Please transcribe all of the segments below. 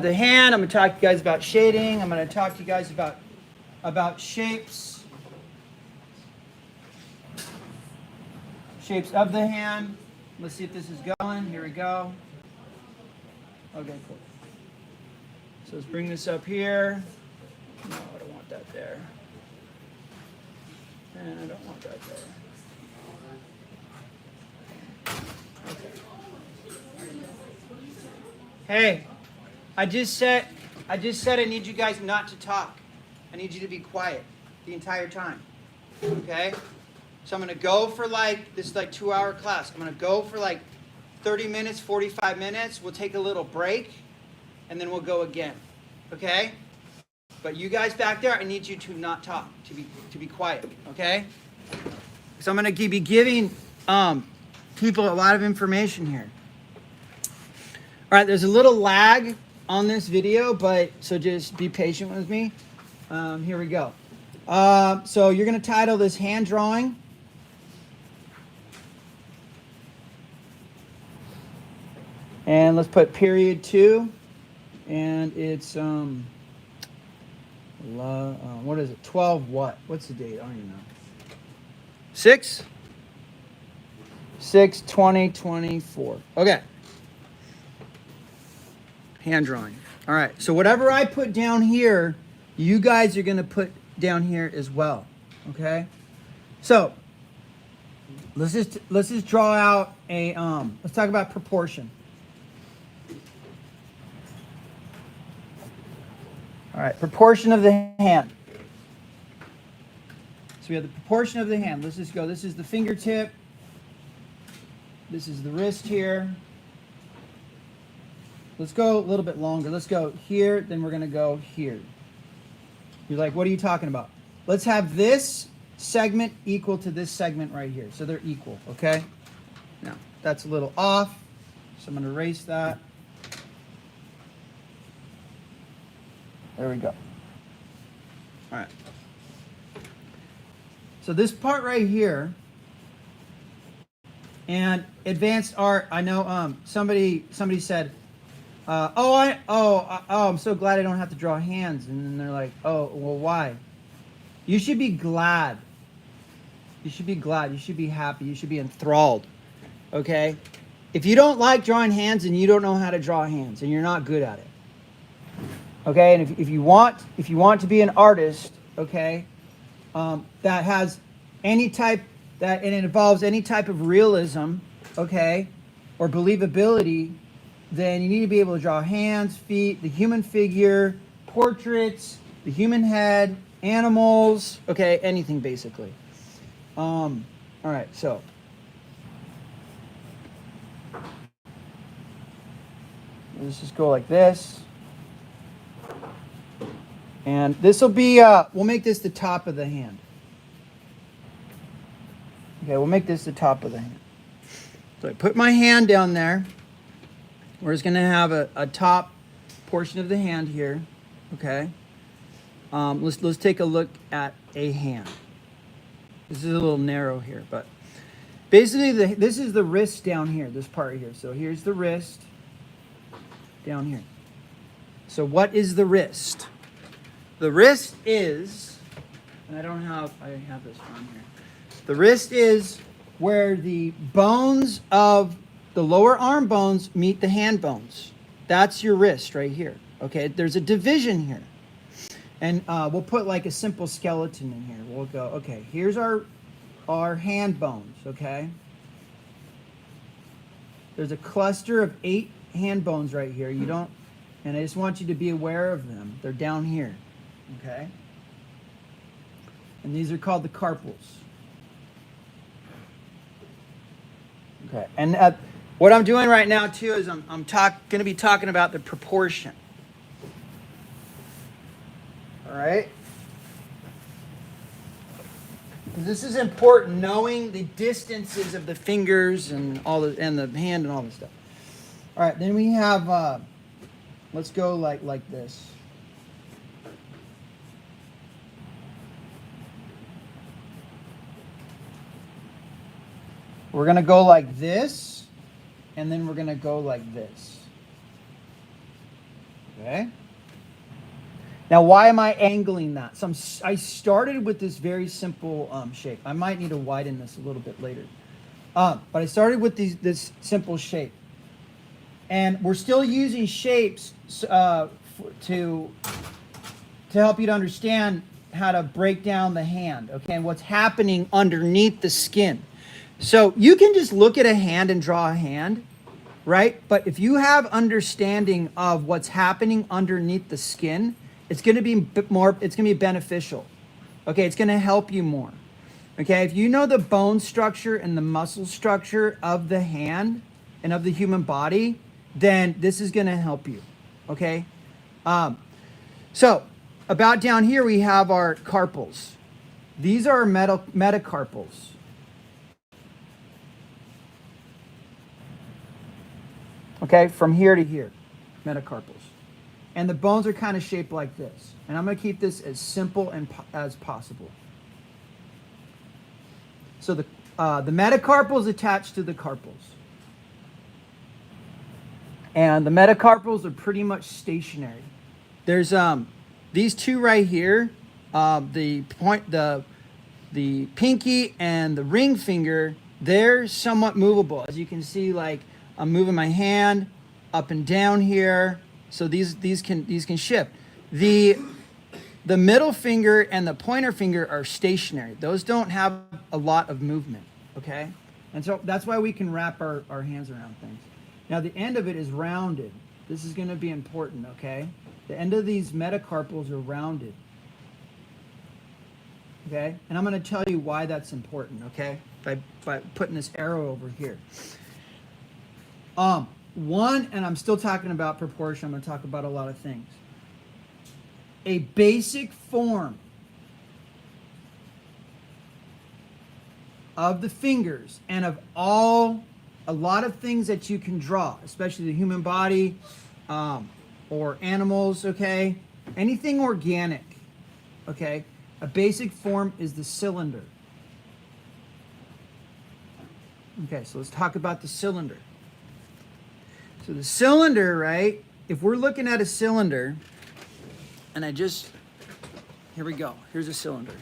the hand. I'm going to talk to you guys about shading. I'm going to talk to you guys about shapes. Shapes of the hand. Let's see if this is going. Here we go. Okay, cool. So let's bring this up here. No, I don't want that there. And I don't want that there. Hey, I just said I need you guys not to talk. I need you to be quiet the entire time. Okay? So I'm going to go for this is like 2-hour class. I'm going to go for 30 minutes, 45 minutes. We'll take a little break and then we'll go again. Okay? But you guys back there, I need you to not talk, to be quiet. Okay? So I'm going to be giving people a lot of information here. All right, there's a little lag on this video, so just be patient with me. Here we go. So you're going to title this hand drawing. And let's put period 2. And it's, what is it? 12 what? What's the date? I don't even know. 6/20/24. Okay. Hand drawing. All right. So whatever I put down here, you guys are going to put down here as well. Okay. So let's just draw out a let's talk about proportion. All right. Proportion of the hand. So we have the proportion of the hand. Let's just go. This is the fingertip. This is the wrist here. Let's go a little bit longer. Let's go here, then we're going to go here. You're like, what are you talking about? Let's have this segment equal to this segment right here. So they're equal, okay? Now, that's a little off, so I'm going to erase that. There we go. All right. So this part right here, and advanced art, I know somebody said, I'm so glad I don't have to draw hands. And then they're like, oh, well, why? You should be glad. You should be glad. You should be happy. You should be enthralled. Okay? If you don't like drawing hands and you don't know how to draw hands and you're not good at it. Okay? And if you want to be an artist, okay, that has any type and it involves any type of realism, okay, or believability, then you need to be able to draw hands, feet, the human figure, portraits, the human head, animals, okay, anything basically. All right, so. Let's just go like this. And this will be, we'll make this the top of the hand. Okay, we'll make this the top of the hand. So I put my hand down there. We're just going to have a top portion of the hand here, okay? Let's take a look at a hand. This is a little narrow here, but basically this is the wrist down here, this part here. So here's the wrist down here. So what is the wrist? The wrist is, and I have this on here. The wrist is where the bones of the lower arm bones meet the hand bones. That's your wrist right here. Okay, there's a division here. And we'll put like a simple skeleton in here. We'll go, okay, here's our hand bones, okay? There's a cluster of 8 hand bones right here. And I just want you to be aware of them. They're down here, okay? And these are called the carpals. Okay, and what I'm doing right now too is I'm going to be talking about the proportion. All right? This is important, knowing the distances of the fingers and and the hand and all this stuff. All right, then we have, let's go like this. We're going to go like this, and then we're going to go like this. Okay. Now, why am I angling that? So I started with this very simple shape. I might need to widen this a little bit later. But I started with this simple shape. And we're still using shapes to help you to understand how to break down the hand, okay, and what's happening underneath the skin. So you can just look at a hand and draw a hand, right? But if you have understanding of what's happening underneath the skin, it's going to be it's going to be beneficial. Okay, it's going to help you more. Okay, if you know the bone structure and the muscle structure of the hand and of the human body, then this is going to help you. Okay, so about down here we have our carpals. These are metacarpals. Okay, from here to here, metacarpals. And the bones are kind of shaped like this. And I'm going to keep this as simple as possible. So the metacarpal is attached to the carpals. And the metacarpals are pretty much stationary. There's these two right here, the pinky and the ring finger, they're somewhat movable. As you can see, like I'm moving my hand up and down here. So these can shift. The middle finger and the pointer finger are stationary. Those don't have a lot of movement, okay? And so that's why we can wrap our hands around things. Now the end of it is rounded. This is going to be important, okay? The end of these metacarpals are rounded. Okay? And I'm going to tell you why that's important, okay? By putting this arrow over here. One, and I'm still talking about proportion, I'm going to talk about a lot of things. A basic form of the fingers and of a lot of things that you can draw, especially the human body or animals, okay? Anything organic, okay? A basic form is the cylinder. Okay, so let's talk about the cylinder. So the cylinder, right? If we're looking at a cylinder, and here we go. Here's a cylinder.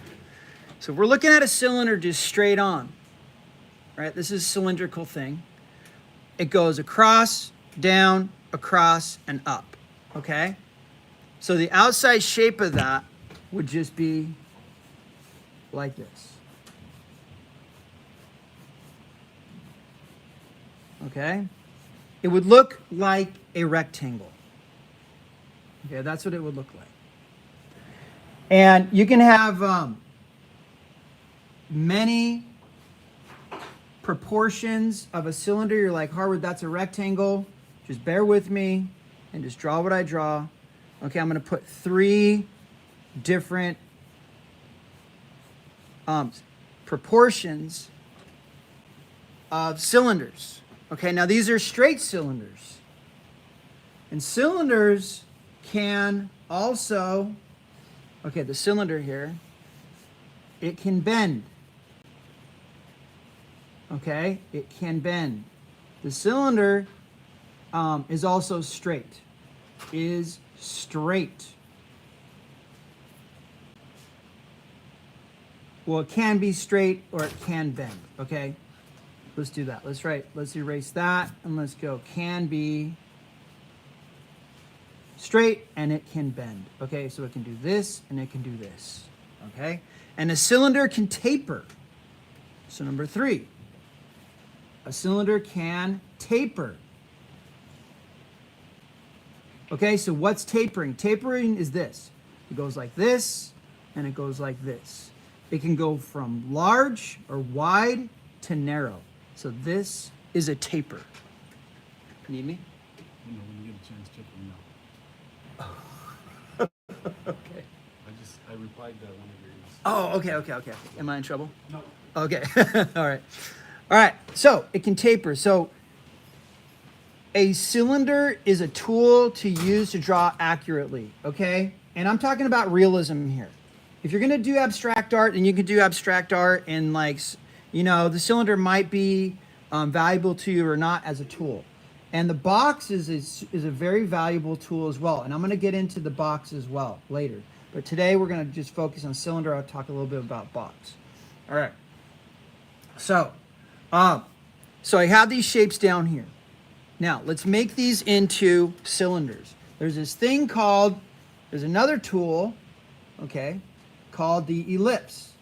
So if we're looking at a cylinder just straight on, right? This is a cylindrical thing. It goes across, down, across, and up, okay? So the outside shape of that would just be like this. Okay? It would look like a rectangle. Okay, that's what it would look like. And you can have many proportions of a cylinder. You're like, Harwood, that's a rectangle. Just bear with me and just draw what I draw. Okay, I'm going to put 3 different proportions of cylinders. Okay, now these are straight cylinders. And cylinders can also, okay, the cylinder here, it can bend. Okay, it can bend. The cylinder is also straight. Is straight. Well, it can be straight or it can bend. Okay, let's do that. Let's erase that and let's go. Can be straight and it can bend. Okay, so it can do this and it can do this. Okay, and a cylinder can taper. So number 3, a cylinder can taper. Okay, so what's tapering? Tapering is this. It goes like this, and it goes like this. It can go from large or wide to narrow. So this is a taper. Need me? You know, when you get a chance, check them out. Okay. I replied to one of your emails. Oh, okay. Am I in trouble? No. Okay. All right. So it can taper. So a cylinder is a tool to use to draw accurately, okay? And I'm talking about realism here. If you're going to do abstract art, then you can do abstract art and the cylinder might be valuable to you or not as a tool. And the box is a very valuable tool as well. And I'm going to get into the box as well later. But today we're going to just focus on cylinder. I'll talk a little bit about box. All right. So I have these shapes down here. Now, let's make these into cylinders. There's this thing called, there's another tool, okay, called the ellipse.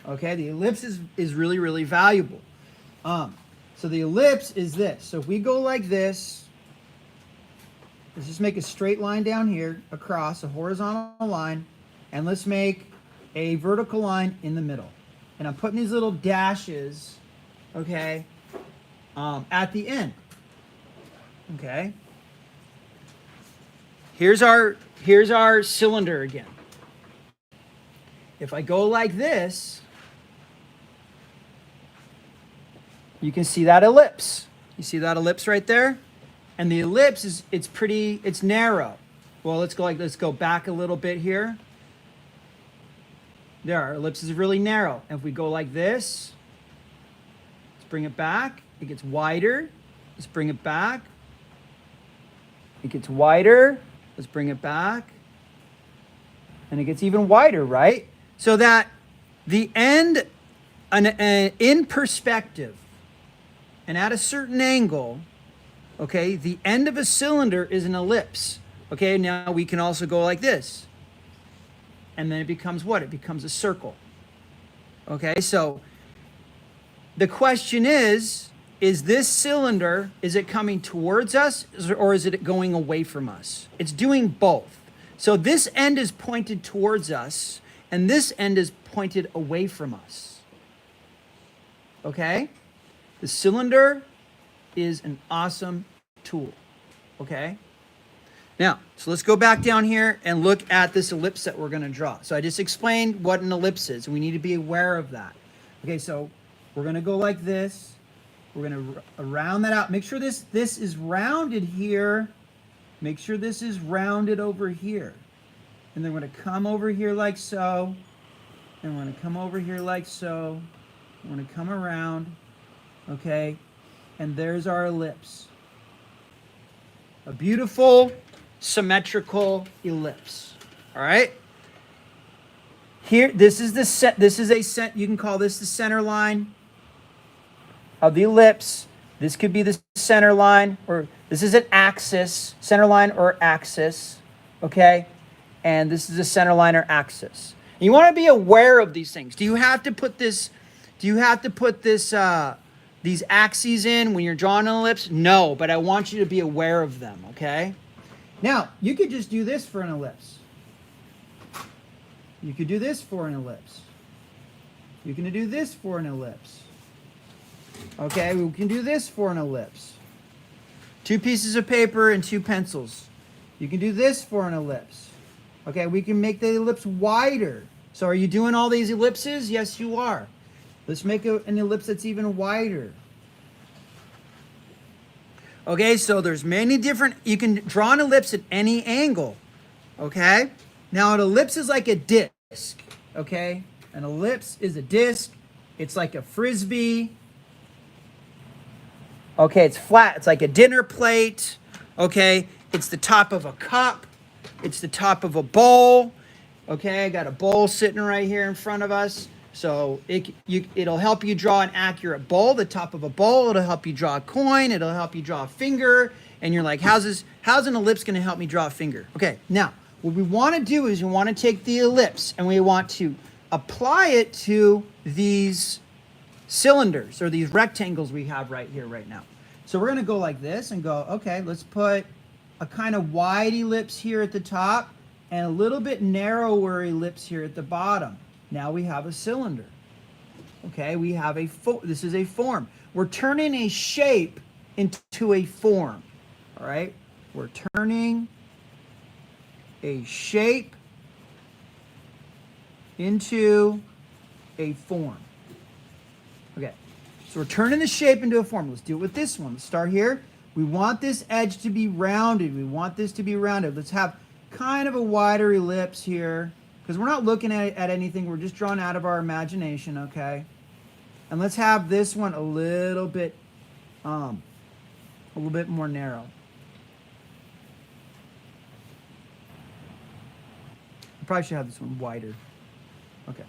Okay, the ellipse is really, really valuable. So the ellipse is this. So if we go like this, let's just make a straight line down here, across, a horizontal line, and let's make a vertical line in the middle. And I'm putting these little dashes, okay, at the end. Okay. Here's our cylinder again. If I go like this, you can see that ellipse. You see that ellipse right there? And the ellipse it's narrow. Well, let's go back a little bit here. There, our ellipse is really narrow. And if we go like this, let's bring it back. It gets wider. Let's bring it back. It gets wider. Let's bring it back. And it gets even wider, right? So that the end, in perspective, and at a certain angle, okay, the end of a cylinder is an ellipse. Okay, now we can also go like this. And then it becomes what? It becomes a circle. Okay, so the question is this cylinder, is it coming towards us or is it going away from us? It's doing both. So this end is pointed towards us and this end is pointed away from us. Okay? The cylinder is an awesome tool. Okay? Now, so let's go back down here and look at this ellipse that we're going to draw. So I just explained what an ellipse is, and we need to be aware of that. Okay, so we're going to go like this. We're going to round that out. Make sure this is rounded here. Make sure this is rounded over here. And then we're going to come over here like so. And we're going to come over here like so. We're going to come around. Okay, and there's our ellipse. A beautiful symmetrical ellipse. All right. Here, this is you can call this the center line of the ellipse. This could be the center line, or this is an axis, center line or axis. Okay, and this is the center line or axis. And you want to be aware of these things. Do you have to put this? These axes in when you're drawing an ellipse? No, but I want you to be aware of them, okay? Now, you could just do this for an ellipse. You could do this for an ellipse. You can do this for an ellipse. Okay, we can do this for an ellipse. 2 pieces of paper and 2 pencils. You can do this for an ellipse. Okay, we can make the ellipse wider. So are you doing all these ellipses? Yes, you are. Let's make an ellipse that's even wider. Okay, so there's many different, you can draw an ellipse at any angle. Okay? Now an ellipse is like a disc. Okay? An ellipse is a disc. It's like a frisbee. Okay, it's flat. It's like a dinner plate. Okay? It's the top of a cup. It's the top of a bowl. Okay, I got a bowl sitting right here in front of us. So it'll help you draw an accurate bowl, the top of a bowl. It'll help you draw a coin. It'll help you draw a finger. And you're like, how's an ellipse going to help me draw a finger? Okay, now, what we want to do is we want to take the ellipse and we want to apply it to these cylinders or these rectangles we have right here, right now. So we're going to go like this and go, okay, let's put a kind of wide ellipse here at the top and a little bit narrower ellipse here at the bottom. Now we have a cylinder. Okay, we have this is a form. We're turning a shape into a form. All right, we're turning a shape into a form. Okay, so we're turning the shape into a form. Let's do it with this one. Let's start here. We want this edge to be rounded. We want this to be rounded. Let's have kind of a wider ellipse here. Because we're not looking at anything, we're just drawing out of our imagination, okay? And let's have this one a little bit a little bit more narrow. I probably should have this one wider. Okay.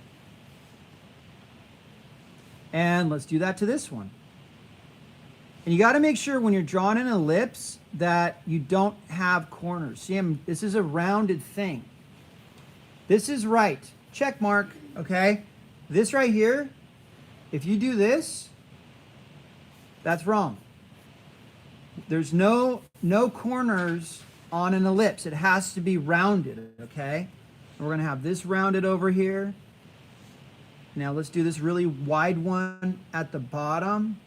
And let's do that to this one. And you got to make sure when you're drawing an ellipse that you don't have corners. See, this is a rounded thing. This is right. Check mark, okay? This right here, if you do this, that's wrong. There's no corners on an ellipse. It has to be rounded, okay? We're going to have this rounded over here. Now let's do this really wide one at the bottom.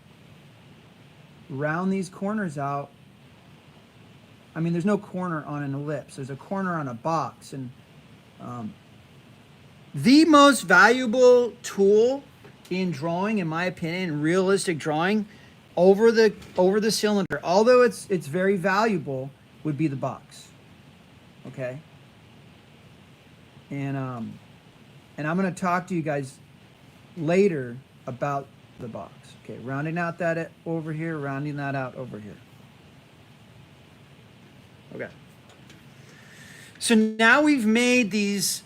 Round these corners out. I mean, there's no corner on an ellipse. There's a corner on a box. And the most valuable tool in drawing, in my opinion, realistic drawing, over the cylinder, although it's very valuable, would be the box. Okay. And I'm going to talk to you guys later about the box. Okay, rounding out that over here, rounding that out over here. Okay. So now we've made these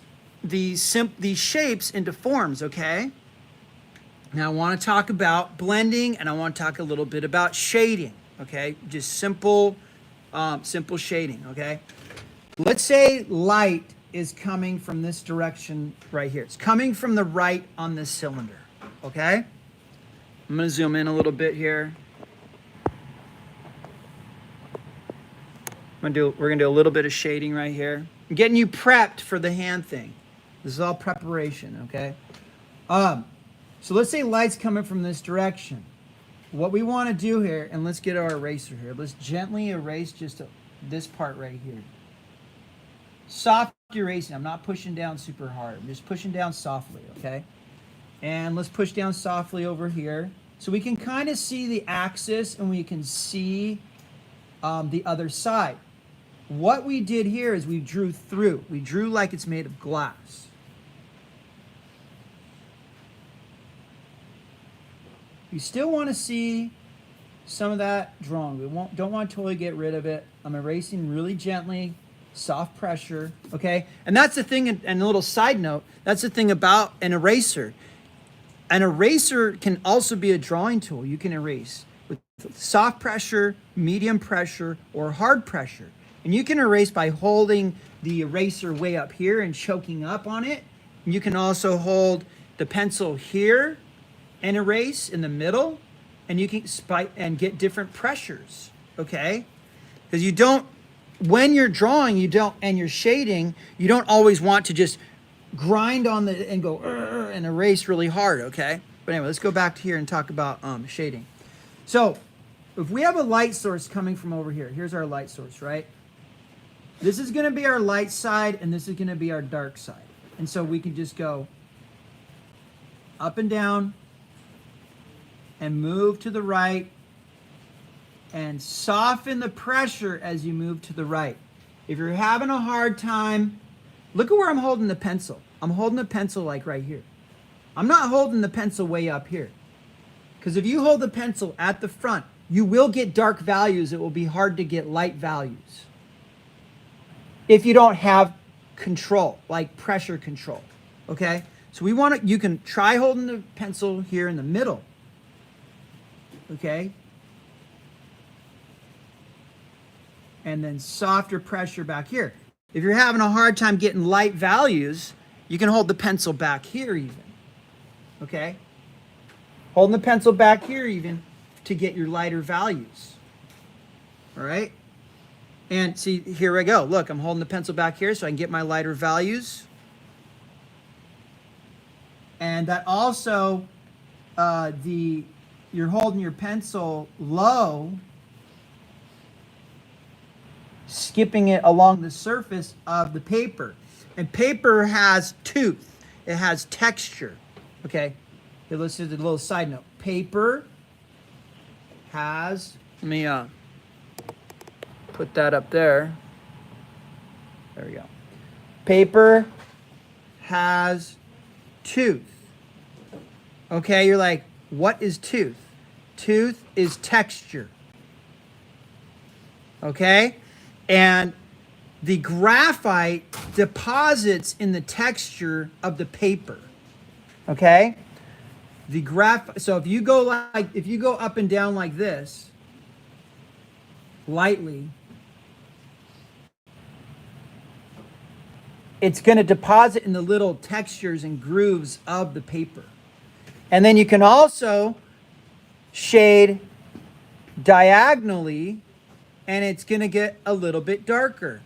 shapes into forms, okay? Now I want to talk about blending, and I want to talk a little bit about shading, okay? Just simple shading, okay? Let's say light is coming from this direction right here. It's coming from the right on this cylinder, okay? I'm going to zoom in a little bit here. We're going to do a little bit of shading right here. I'm getting you prepped for the hand thing. This is all preparation, okay? So let's say light's coming from this direction. What we want to do here, and let's get our eraser here. Let's gently erase just this part right here. Soft erasing. I'm not pushing down super hard. I'm just pushing down softly, okay? And let's push down softly over here. So we can kind of see the axis and we can see the other side. What we did here is we drew through. We drew like it's made of glass. You still want to see some of that drawing. Don't want to totally get rid of it. I'm erasing really gently, soft pressure, okay? And that's the thing, and a little side note, that's the thing about an eraser. An eraser can also be a drawing tool. You can erase with soft pressure, medium pressure, or hard pressure. And you can erase by holding the eraser way up here and choking up on it. And you can also hold the pencil here and erase in the middle, and you can spike and get different pressures, okay? Because you don't, when you're drawing, and you're shading, you don't always want to just grind on the and go and erase really hard, okay? But anyway, let's go back to here and talk about shading. So if we have a light source coming from over here, here's our light source, right? This is going to be our light side, and this is going to be our dark side. And so we can just go up and down and move to the right and soften the pressure as you move to the right. If you're having a hard time, look at where I'm holding the pencil. I'm holding the pencil like right here. I'm not holding the pencil way up here. Because if you hold the pencil at the front, you will get dark values. It will be hard to get light values if you don't have control, like pressure control, okay? So you can try holding the pencil here in the middle, okay? And then softer pressure back here. If you're having a hard time getting light values, you can hold the pencil back here even, okay? Holding the pencil back here even to get your lighter values, all right? And see, here I go. Look, I'm holding the pencil back here so I can get my lighter values. And that also, you're holding your pencil low, skipping it along the surface of the paper. And paper has tooth. It has texture. Okay? Here, let's do a little side note. Paper has, let me put that up there. There we go. Paper has tooth. Okay, you're like, what is tooth? tooth is texture. Okay? And the graphite deposits in the texture of the paper. Okay? So if you go up and down like this, lightly, it's going to deposit in the little textures and grooves of the paper. And then you can also shade diagonally, and it's going to get a little bit darker.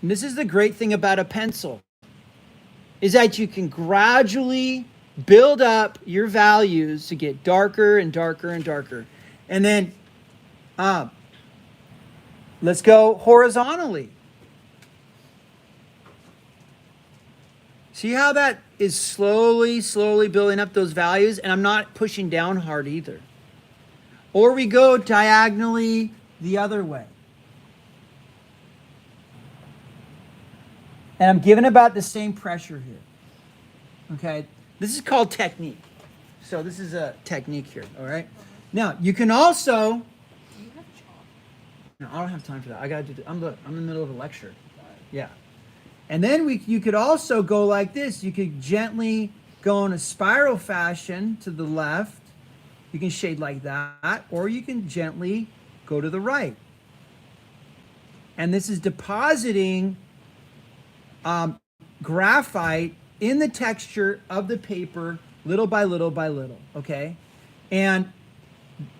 And this is the great thing about a pencil, is that you can gradually build up your values to get darker and darker and darker. And then let's go horizontally. See how that is slowly building up those values, and I'm not pushing down hard either. Or we go diagonally the other way. And I'm giving about the same pressure here. Okay? This is called technique. So this is a technique here, all right? Now, you can also... Do you have chalk? No, I don't have time for that. I got to do I'm in the middle of a lecture. Yeah. And then you could also go like this. You could gently go in a spiral fashion to the left. You can shade like that, or you can gently go to the right. And this is depositing graphite in the texture of the paper, little by little by little, okay? And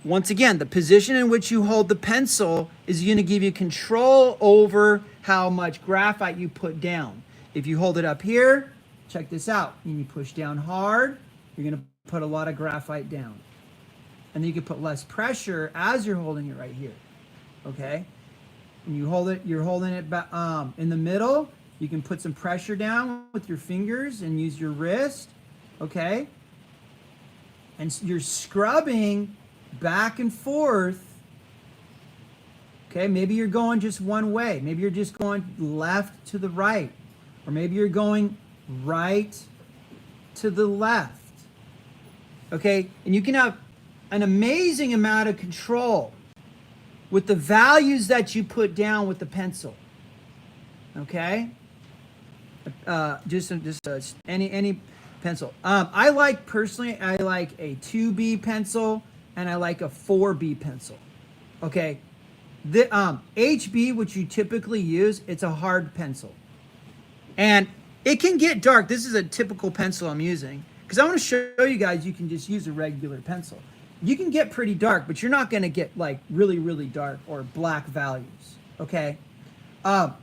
once again, the position in which you hold the pencil is going to give you control over how much graphite you put down. If you hold it up here, check this out. And you push down hard, you're going to put a lot of graphite down. And then you can put less pressure as you're holding it right here, okay? And you hold it, you're holding it in the middle. You can put some pressure down with your fingers and use your wrist, okay? And you're scrubbing back and forth. Okay, maybe you're going just one way. Maybe you're just going left to the right. Or maybe you're going right to the left. Okay, and you can have an amazing amount of control with the values that you put down with the pencil. Okay? Just any pencil. I like a 2B pencil, and I like a 4B pencil. Okay? The HB, which you typically use, it's a hard pencil. And it can get dark. This is a typical pencil I'm using, because I want to show you guys you can just use a regular pencil. You can get pretty dark, but you're not going to get like really, really dark or black values. Okay? A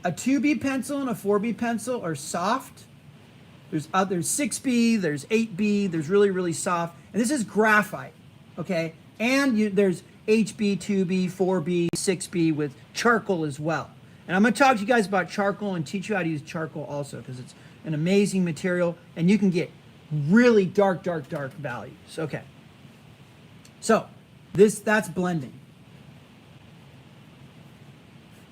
2B pencil and a 4B pencil are soft. There's 6B, there's 8B, there's really, really soft. And this is graphite. Okay? And there's HB, 2B, 4B, 6B with charcoal as well. And I'm going to talk to you guys about charcoal and teach you how to use charcoal also, because it's an amazing material and you can get really dark values. Okay. So that's blending.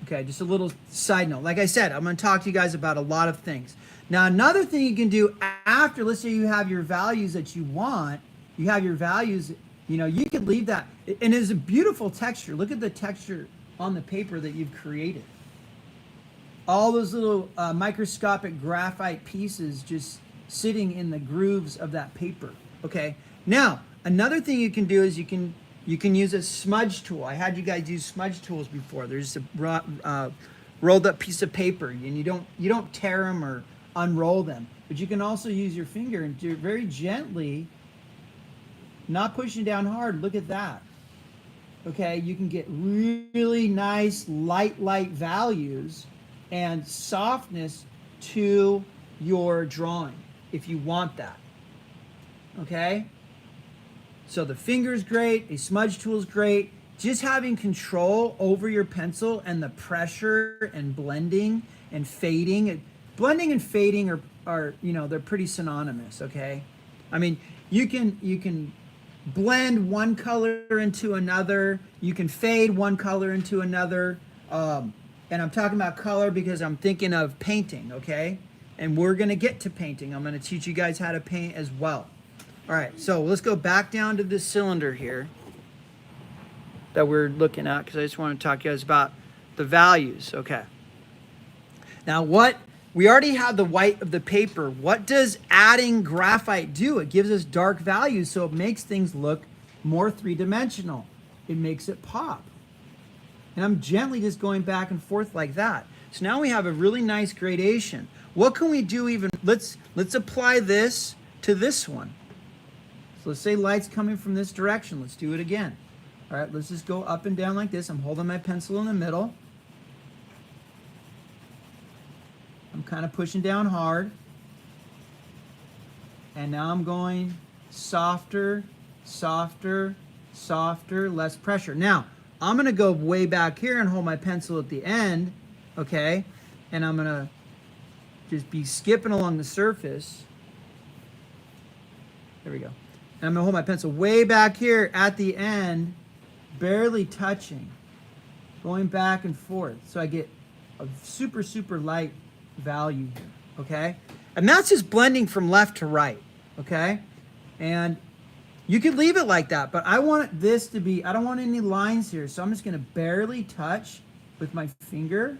Okay, just a little side note. Like I said, I'm going to talk to you guys about a lot of things. Now, another thing you can do after, let's say you have your values that you want, you have your values, you can leave that. And it's a beautiful texture. Look at the texture on the paper that you've created. All those little microscopic graphite pieces just sitting in the grooves of that paper. Okay. Now, another thing you can do is you can use a smudge tool. I had you guys use smudge tools before. There's a rolled up piece of paper, and you don't tear them or unroll them, but you can also use your finger and do it very gently, not pushing down hard. Look at that. Okay, you can get really nice light values and softness to your drawing if you want that. Okay? So the finger's great, a smudge tool's great. Just having control over your pencil and the pressure and blending and fading. Blending and fading are they're pretty synonymous, okay? I mean, you can blend one color into another. You can fade one color into another. And I'm talking about color because I'm thinking of painting, okay? And we're going to get to painting. I'm going to teach you guys how to paint as well. All right, so let's go back down to this cylinder here that we're looking at, because I just want to talk to you guys about the values. Okay. Now we already have the white of the paper. What does adding graphite do? It gives us dark values, so it makes things look more three-dimensional. It makes it pop. And I'm gently just going back and forth like that. So now we have a really nice gradation. What can we do even? Let's apply this to this one. So let's say light's coming from this direction. Let's do it again. All right, let's just go up and down like this. I'm holding my pencil in the middle. I'm kind of pushing down hard. And now I'm going softer, softer, softer, less pressure. Now, I'm going to go way back here and hold my pencil at the end, okay? And I'm going to just be skipping along the surface. There we go. And I'm going to hold my pencil way back here at the end, barely touching, going back and forth. So I get a super, super light value here, okay? And that's just blending from left to right, okay? And you could leave it like that, but I want this to be, I don't want any lines here, so I'm just gonna barely touch with my finger,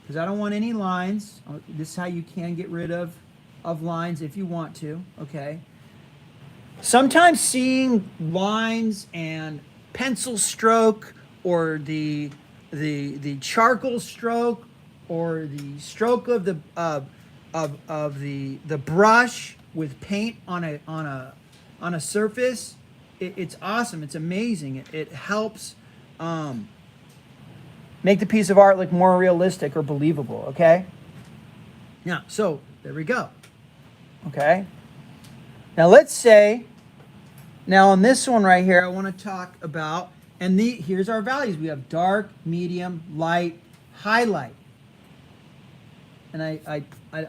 because I don't want any lines. This is how you can get rid of lines if you want to, okay? Sometimes seeing lines and pencil stroke, or the charcoal stroke, or the stroke of the brush with paint on a surface, it's awesome. It's amazing. It helps make the piece of art look more realistic or believable. Okay. Now, so there we go. Okay. Now let's say, now on this one right here, I want to talk about, and here's our values. We have dark, medium, light, highlight. And I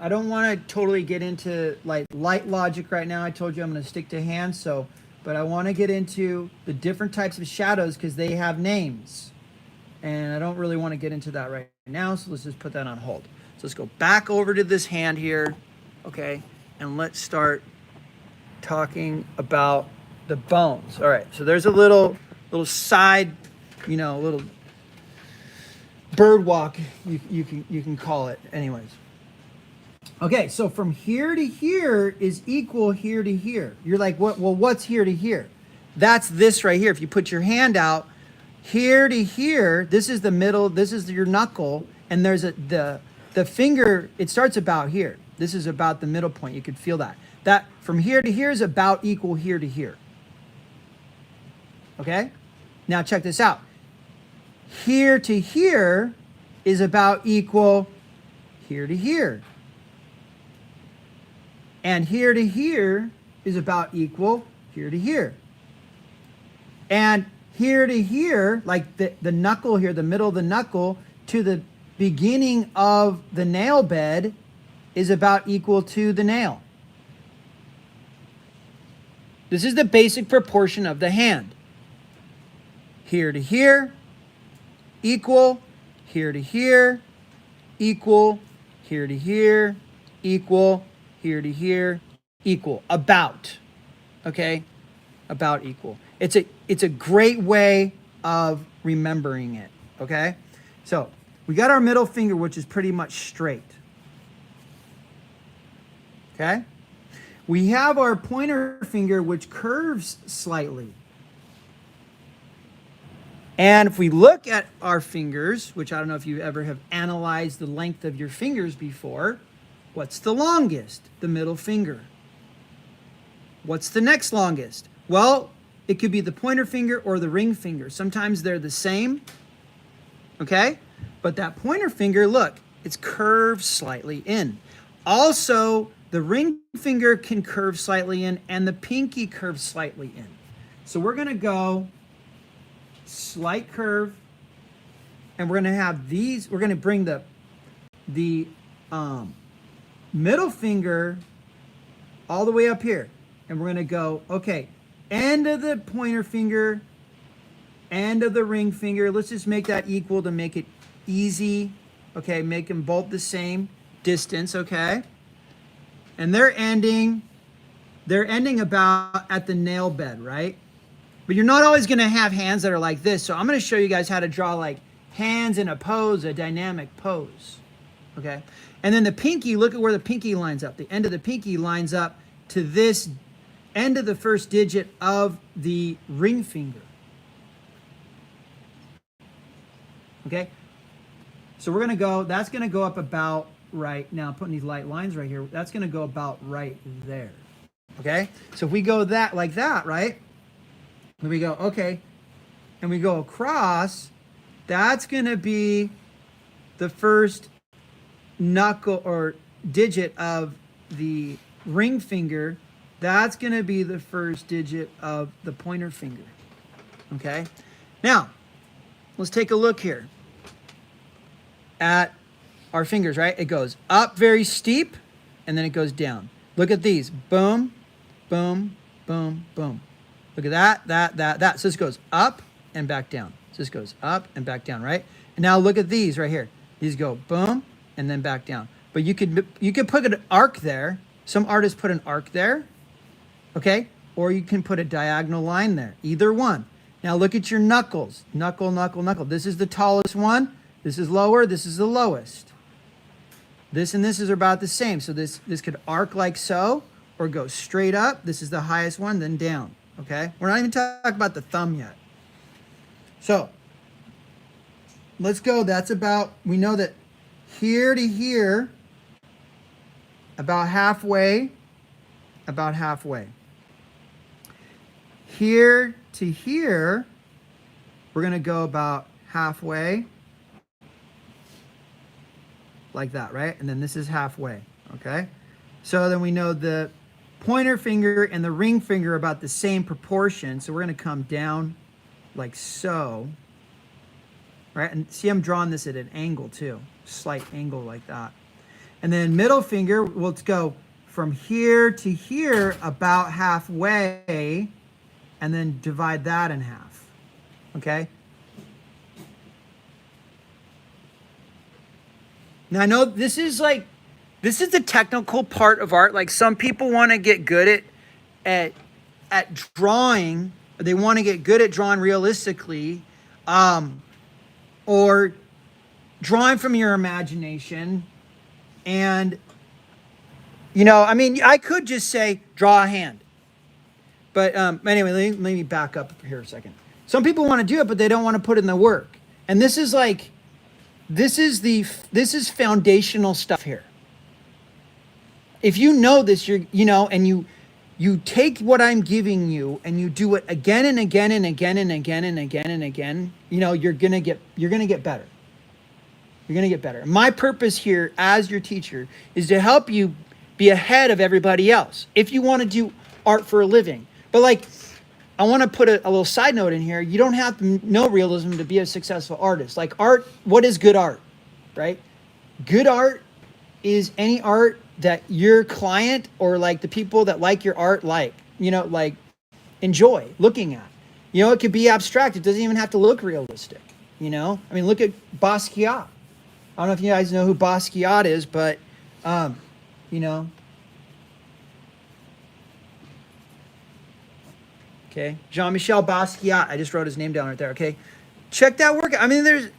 don't want to totally get into like light logic right now. I told you I'm going to stick to hand, but I want to get into the different types of shadows because they have names. And I don't really want to get into that right now, so let's just put that on hold. So let's go back over to this hand here, okay? And let's start talking about the bones. All right, so there's a little side, little bird walk, you can call it. Anyways. Okay, so from here to here is equal here to here. You're like, what? Well, what's here to here? That's this right here. If you put your hand out, here to here, this is the middle, this is your knuckle, and there's the finger, it starts about here. This is about the middle point. You could feel that. That from here to here is about equal here to here. Okay? Now check this out. Here to here is about equal here to here. And here to here is about equal here to here. And here to here, like the knuckle here, the middle of the knuckle to the beginning of the nail bed is about equal to the nail. This is the basic proportion of the hand. Here to here, equal, here to here, equal, here to here, equal, here to here, equal, about, okay? About equal. It's a great way of remembering it, okay? So we got our middle finger, which is pretty much straight, okay? We have our pointer finger, which curves slightly. And if we look at our fingers, which I don't know if you ever have analyzed the length of your fingers before, what's the longest? The middle finger. What's the next longest? Well, it could be the pointer finger or the ring finger. Sometimes they're the same, okay? But that pointer finger, look, it's curved slightly in. Also, the ring finger can curve slightly in, and the pinky curves slightly in. So we're gonna go slight curve, and we're gonna have these, we're gonna bring the middle finger all the way up here, and we're gonna go, okay, end of the pointer finger, end of the ring finger. Let's just make that equal to make it easy. Okay, make them both the same distance, okay? And they're ending they're ending about at the nail bed, right? But you're not always going to have hands that are like this. So I'm going to show you guys how to draw like hands in a pose, a dynamic pose. Okay? And then the pinky, look at where the pinky lines up. The end of the pinky lines up to this end of the first digit of the ring finger. Okay? So we're going to go, that's going to go up about right now. I'm putting these light lines right here. That's going to go about right there. Okay? So if we go that like that, right? Then we go, okay, and we go across, that's going to be the first knuckle or digit of the ring finger. That's going to be the first digit of the pointer finger. Okay? Now, let's take a look here at our fingers, right? It goes up very steep, and then it goes down. Look at these. Boom, boom, boom, boom. Look at that. So this goes up and back down. So this goes up and back down, right? And now look at these right here. These go boom and then back down. But you could put an arc there. Some artists put an arc there, okay? Or you can put a diagonal line there. Either one. Now look at your knuckles. Knuckle, knuckle, knuckle. This is the tallest one. This is lower. This is the lowest. This and this is about the same. So this could arc like so or go straight up. This is the highest one, then down. Okay, we're not even talking about the thumb yet. So let's go. That's about, we know that here to here, about halfway. Here to here, we're going to go about halfway. Like that, right? And then this is halfway. Okay, so then we know the pointer finger and the ring finger are about the same proportion. So we're going to come down like so. Right? And see, I'm drawing this at an angle too. Slight angle like that. And then middle finger, let's go from here to here about halfway and then divide that in half. Okay? Now I know this is the technical part of art. Like some people want to get good at drawing. They want to get good at drawing realistically, or drawing from your imagination. And I mean, I could just say draw a hand. But anyway, let me back up here a second. Some people want to do it, but they don't want to put in the work. And this is foundational stuff here. If you know this, and you take what I'm giving you and you do it again and again and again and again and again and again, you're gonna get better. You're gonna get better. My purpose here as your teacher is to help you be ahead of everybody else. If you want to do art for a living, but I want to put a little side note in here. You don't have to know realism to be a successful artist. Like art, what is good art, right? Good art is any art that your client or the people that like your art enjoy looking at. It could be abstract. It doesn't even have to look realistic. I mean, look at Basquiat. I don't know if you guys know who Basquiat is, but okay, Jean-Michel Basquiat. I just wrote his name down right there. Okay, check that work. I mean,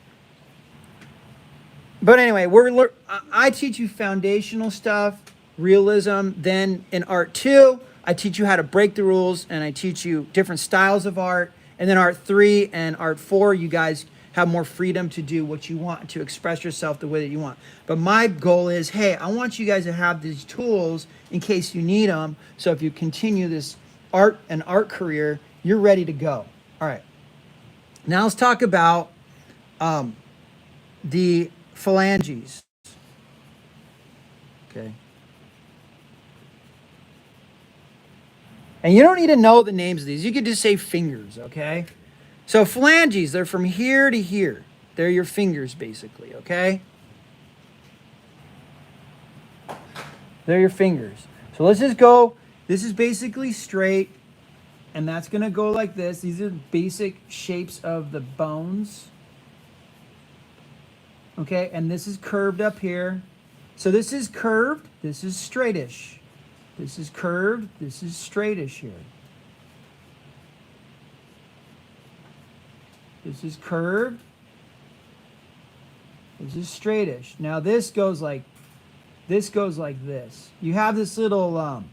but anyway, I teach you foundational stuff, realism. Then in art 2, I teach you how to break the rules, and I teach you different styles of art. And then art 3 and art 4, you guys have more freedom to do what you want, to express yourself the way that you want. But my goal is, hey, I want you guys to have these tools in case you need them. So if you continue this art career, you're ready to go. All right. Now let's talk about the phalanges. Okay. And you don't need to know the names of these. You could just say fingers, okay? So phalanges, they're from here to here. They're your fingers, basically, okay? They're your fingers. So let's just go. This is basically straight, and that's going to go like this. These are basic shapes of the bones. Okay, and this is curved up here. So this is curved. This is straightish. This is curved. This is straightish here. This is curved. This is straightish. Now this goes like this. You have this little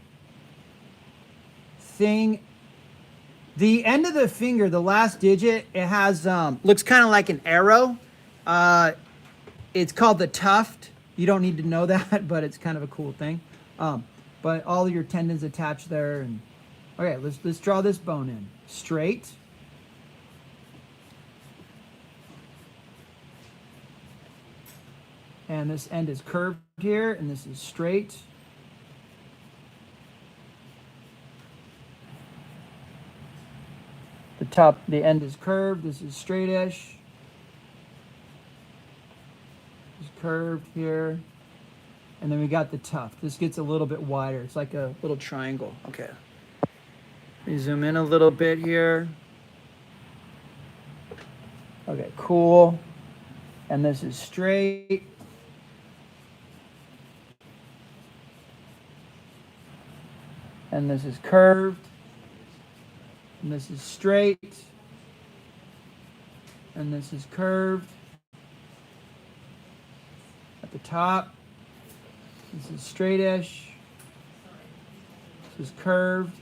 thing. The end of the finger, the last digit, it has looks kind of like an arrow. It's called the tuft. You don't need to know that, but it's kind of a cool thing. But all of your tendons attached there. And okay, let's draw this bone in straight. And this end is curved here, and this is straight. The end is curved. This is straightish. It's curved here. And then we got the tuft. This gets a little bit wider. It's like a little triangle. Okay. Let me zoom in a little bit here. Okay, cool. And this is straight. And this is curved. And this is straight. And this is curved. At the top. This is straightish. This is curved.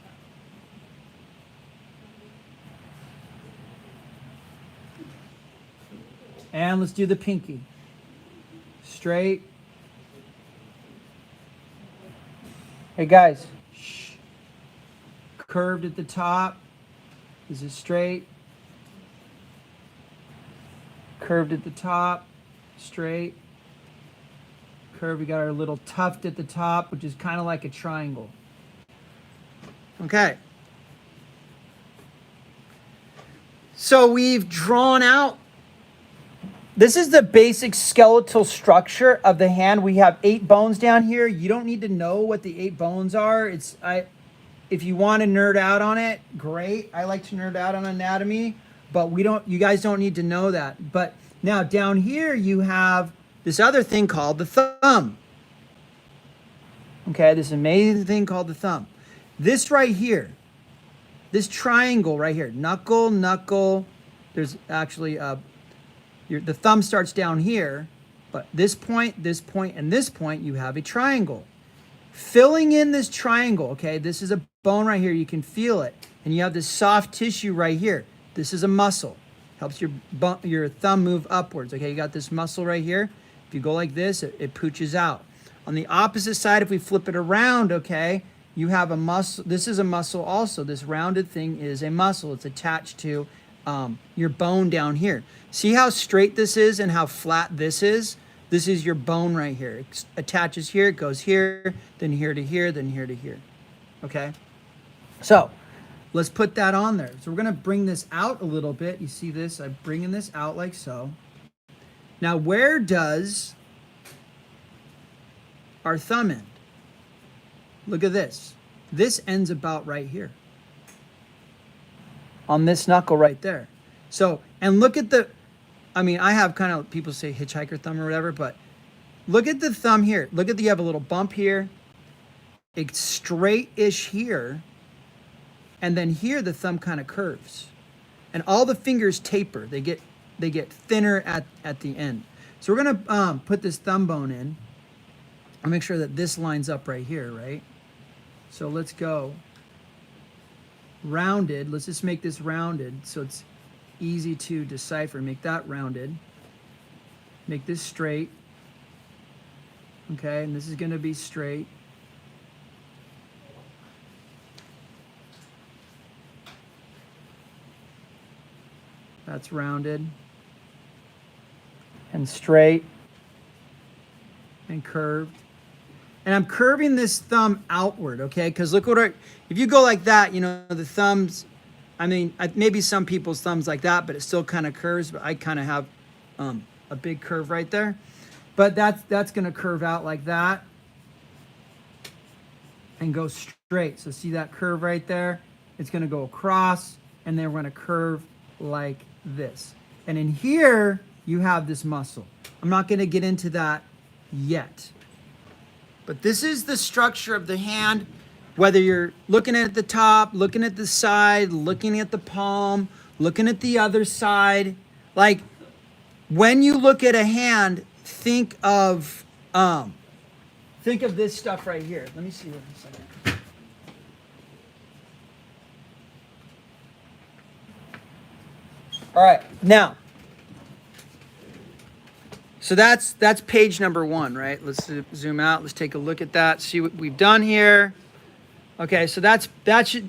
And let's do the pinky. Straight. Hey guys. Shh. Curved at the top. This is straight. Curved at the top. Straight. Curve. We got our little tuft at the top, which is kind of like a triangle. Okay. So we've drawn out. This is the basic skeletal structure of the hand. We have 8 bones down here. You don't need to know what the 8 bones are. If you want to nerd out on it, great. I like to nerd out on anatomy, but you guys don't need to know that. But now down here you have this other thing called the thumb. Okay, this amazing thing called the thumb. This right here, this triangle right here, knuckle, knuckle. There's actually the thumb starts down here, but this point, and this point, you have a triangle. Filling in this triangle, okay, this is a bone right here. You can feel it. And you have this soft tissue right here. This is a muscle. Helps your thumb move upwards. Okay, you got this muscle right here. If you go like this, it pooches out. On the opposite side, if we flip it around, okay, you have a muscle. This is a muscle also. This rounded thing is a muscle. It's attached to your bone down here. See how straight this is and how flat this is? This is your bone right here. It attaches here, it goes here, then here to here, then here to here. Okay? So, let's put that on there. So we're going to bring this out a little bit. You see this? I'm bringing this out like so. Now, where does our thumb end? Look at this. This ends about right here. On this knuckle right there. So, and look at I have kind of, people say hitchhiker thumb or whatever, but look at the thumb here. Look at you have a little bump here. It's straight-ish here. And then here the thumb kind of curves. And all the fingers taper. They get thinner at the end. So we're going to put this thumb bone in. I'll make sure that this lines up right here, right? So let's go rounded. Let's just make this rounded so it's easy to decipher. Make that rounded. Make this straight. Okay, and this is going to be straight. That's rounded. And straight. And curved. And I'm curving this thumb outward, okay? Because look if you go like that, the thumbs, maybe some people's thumbs like that, but it still kind of curves. But I kind of have a big curve right there. But that's going to curve out like that and go straight. So see that curve right there? It's going to go across, and then we're going to curve like this. And in here, you have this muscle. I'm not going to get into that yet. But this is the structure of the hand. Whether you're looking at the top, looking at the side, looking at the palm, looking at the other side. Like when you look at a hand, think of this stuff right here. Let me see what a second. All right, now. So that's page number 1, right? Let's zoom out. Let's take a look at that. See what we've done here. Okay, so that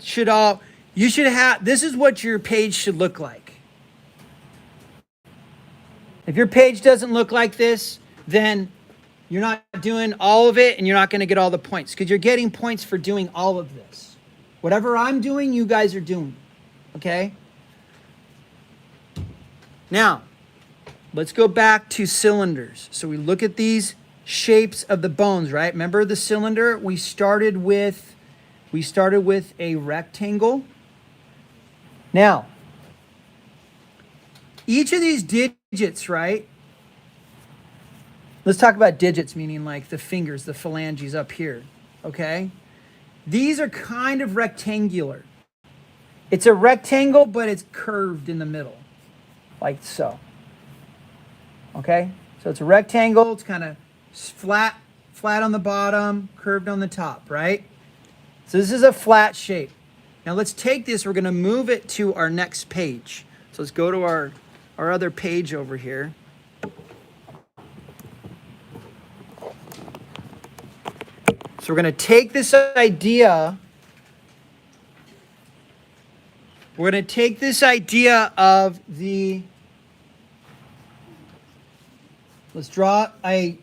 should all, you should have, this is what your page should look like. If your page doesn't look like this, then you're not doing all of it and you're not going to get all the points because you're getting points for doing all of this. Whatever I'm doing, you guys are doing. Okay? Now, let's go back to cylinders. So we look at these shapes of the bones, right? Remember the cylinder? We started with a rectangle. Now, each of these digits, right? Let's talk about digits, meaning like the fingers, the phalanges up here, okay? These are kind of rectangular. It's a rectangle, but it's curved in the middle, like so. Okay? So it's a rectangle, it's kind of flat on the bottom, curved on the top, right? So this is a flat shape. Now let's take this, we're going to move it to our next page. So let's go to our other page over here. So we're going to take this idea, of the, let's draw a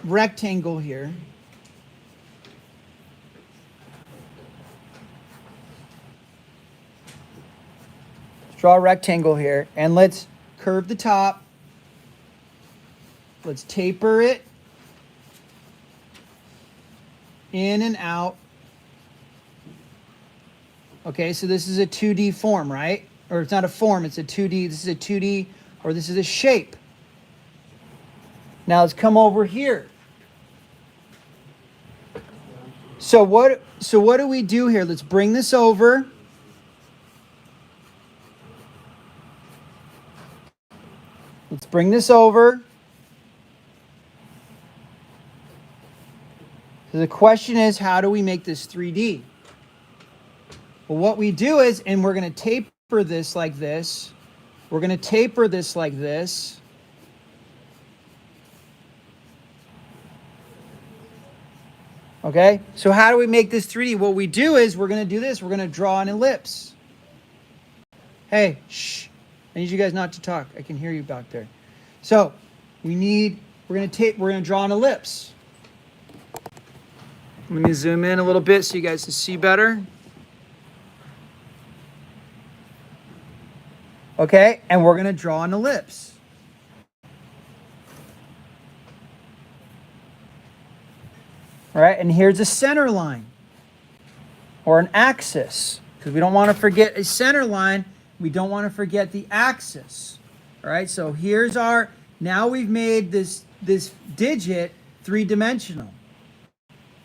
rectangle here. Draw a rectangle here, and let's curve the top. Let's taper it in and out. Okay, so this is a 2D form, right? Or it's not a form, it's a 2D. This is a 2D, or this is a shape. Now let's come over here. So what do we do here? Let's bring this over. Let's bring this over. So the question is, how do we make this 3D? Well, what we do is, and we're going to taper this like this. We're going to taper this like this. Okay, so how do we make this 3D? What we do is we're going to do this. We're going to draw an ellipse. Hey, shh. I need you guys not to talk. I can hear you back there. So we're going to draw an ellipse. Let me zoom in a little bit so you guys can see better. Okay, and we're going to draw an ellipse. All right, and here's a center line or an axis, because we don't want to forget a center line. We don't want to forget the axis. All right, so here's now we've made this digit three-dimensional.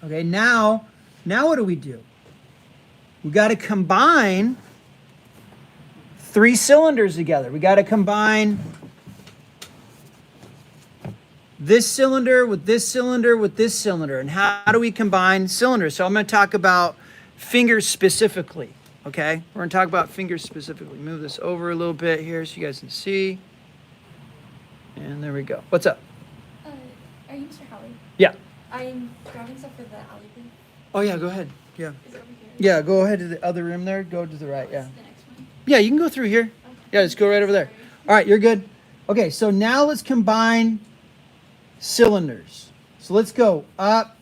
Okay, now what do? We got to combine 3 cylinders together. We got to combine this cylinder with this cylinder with this cylinder. And how do we combine cylinders? So I'm going to talk about fingers specifically. Okay, we're going to talk about fingers specifically. Move this over a little bit here so you guys can see. And there we go. What's up? Are you Mr. Howard? Yeah. I'm grabbing stuff for the alley booth. Oh, yeah, go ahead. Yeah. Is it over here? Yeah, go ahead to the other room there. Go to the right, yeah. What's the next one? Yeah, you can go through here. Okay. Yeah, let's go right over there. All right, you're good. Okay, so now let's combine cylinders. So let's go up.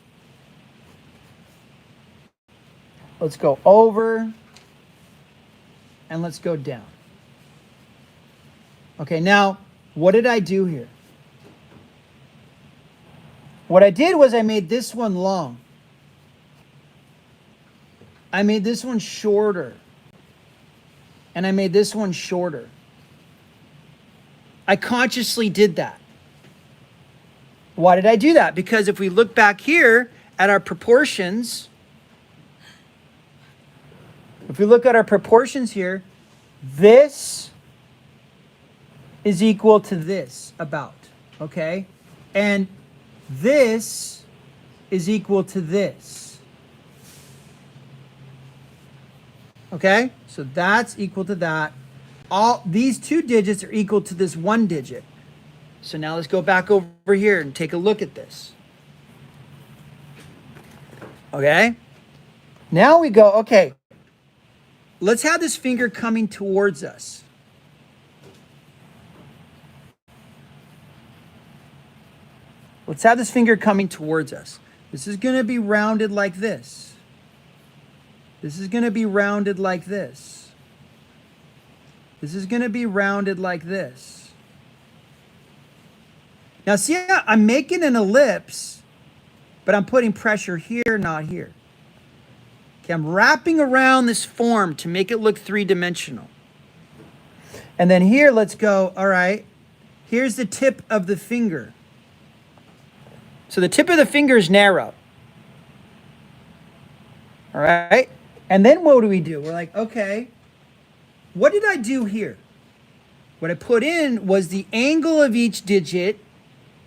Let's go over. And let's go down. Okay, now, what did I do here? What I did was I made this one long. I made this one shorter. And I made this one shorter. I consciously did that. Why did I do that? Because if we look back here at our proportions, If we look at our proportions here, this is equal to this about, okay? And this is equal to this. Okay? So that's equal to that. All these two digits are equal to this one digit. So now let's go back over here and take a look at this. Okay? Now we go, okay, let's have this finger coming towards us. Let's have this finger coming towards us. This is going to be rounded like this. This is going to be rounded like this. This is going to be rounded like this. Now see how I'm making an ellipse, but I'm putting pressure here, not here. Okay, I'm wrapping around this form to make it look three-dimensional. And then here, let's go, all right, here's the tip of the finger. So the tip of the finger is narrow. All right? And then what do? We're like, okay, what did I do here? What I put in was the angle of each digit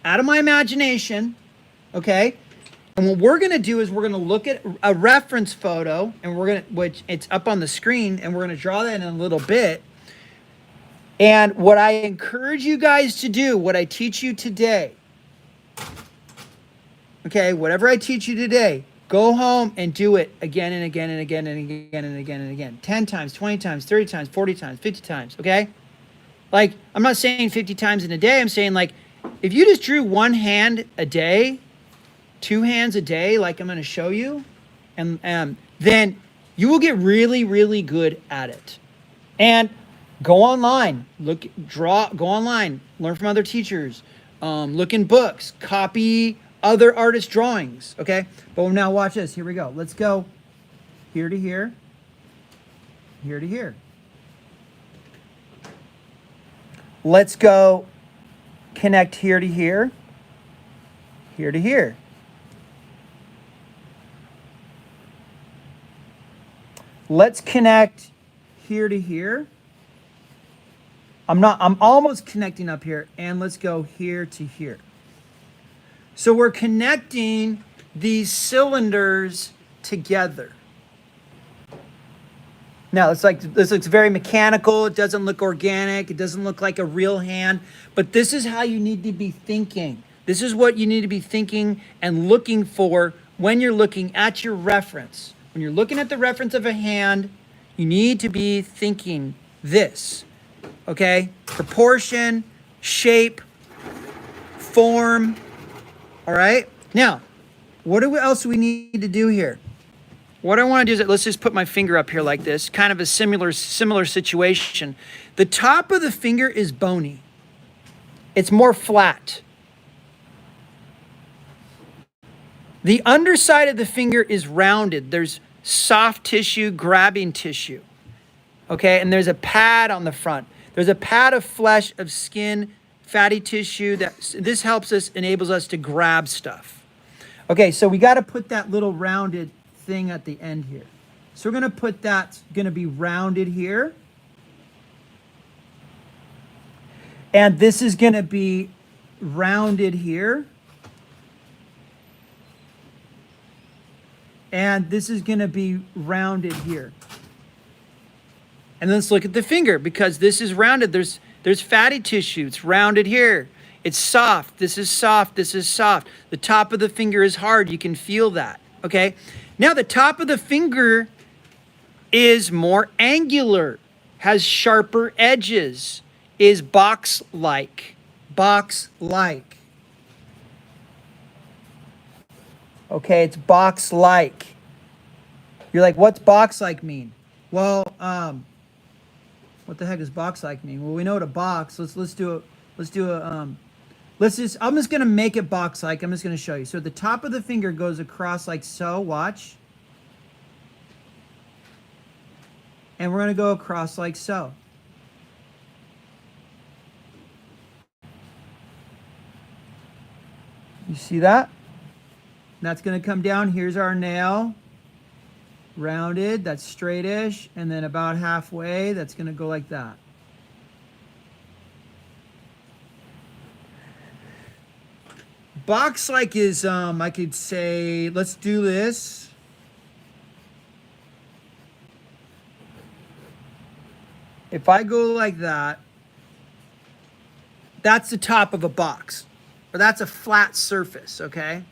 out of my imagination, okay? And what we're going to do is we're going to look at a reference photo, and we're going to, which it's up on the screen, and we're going to draw that in a little bit. And what I encourage you guys to do, what I teach you today, okay, whatever I teach you today, go home and do it again and again and again and again and again and again. 10 times, 20 times, 30 times, 40 times, 50 times, okay? Like, I'm not saying 50 times in a day. I'm saying, like, if you just drew one hand a day, two hands a day, like I'm going to show you, and then you will get really, really good at it. And go online, go online, learn from other teachers, look in books, copy other artists' drawings, okay? But now watch this. Here we go. Let's go here to here, here to here. Let's go connect here to here, here to here. Let's connect here to here. I'm almost connecting up here, and let's go here to here. So we're connecting these cylinders together. Now, this looks very mechanical. It doesn't look organic. It doesn't look like a real hand. But this is how you need to be thinking. This is what you need to be thinking and looking for when you're looking at your reference. When you're looking at the reference of a hand, you need to be thinking this. Okay? Proportion, shape, form. All right? Now, what else do we need to do here? What I want to do is, let's just put my finger up here like this, kind of a similar situation. The top of the finger is bony. It's more flat. The underside of the finger is rounded. There's soft tissue, grabbing tissue. Okay, and there's a pad on the front. There's a pad of flesh, of skin, fatty tissue. This helps us, enables us to grab stuff. Okay, so we got to put that little rounded thing at the end here. So we're going to put that's going to be rounded here. And this is going to be rounded here. And this is going to be rounded here. And let's look at the finger, because this is rounded. There's fatty tissue. It's rounded here. It's soft. This is soft. This is soft. The top of the finger is hard. You can feel that. Okay? Now the top of the finger is more angular, has sharper edges, is box-like. Box-like. Okay, it's box-like. You're like, what's box-like mean? Well, what the heck does box-like mean? Well, we know what a box. I'm just gonna make it box-like. I'm just gonna show you. So the top of the finger goes across like so. Watch. And we're gonna go across like so. You see that? That's going to come down. Here's our nail. rounded, that's straightish, and then about halfway, that's going to go like that. Box-like is, I could say, let's do this. If I go like that, that's the top of a box, or that's a flat surface, okay?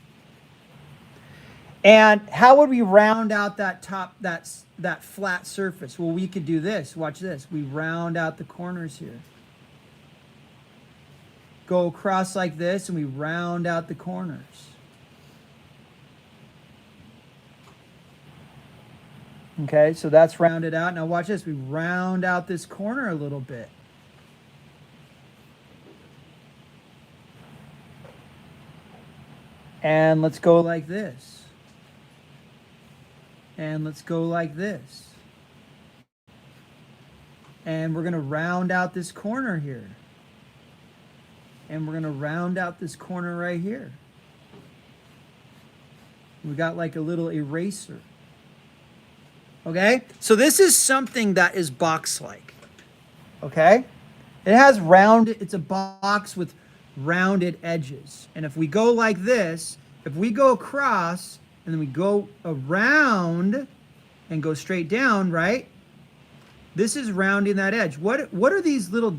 And how would we round out that top, that flat surface? Well, we could do this. Watch this. We round out the corners here. Go across like this, and we round out the corners. Okay, so that's rounded out. Now watch this. We round out this corner a little bit. And let's go like this. And let's go like this. And we're going to round out this corner here. And we're going to round out this corner right here. We got like a little eraser. Okay? So this is something that is box-like. Okay? It has it's a box with rounded edges. And if we go like this, if we go across and then we go around and go straight down, right? This is rounding that edge. What are these little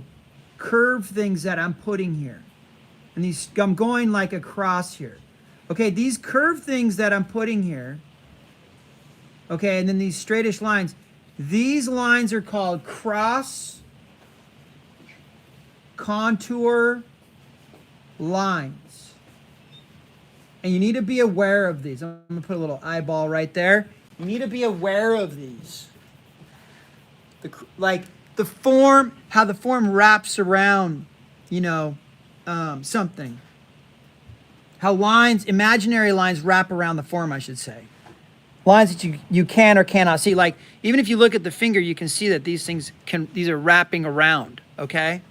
curved things that I'm putting here? And these, I'm going like across here. Okay, these curved things that I'm putting here, okay, and then these straightish lines, these lines are called cross contour lines. And you need to be aware of these. I'm going to put a little eyeball right there. You need to be aware of these. Like the form, how the form wraps around, you know, something. How lines, imaginary lines wrap around the form, I should say. Lines that you can or cannot see. Like, even if you look at the finger, you can see that these are wrapping around, okay?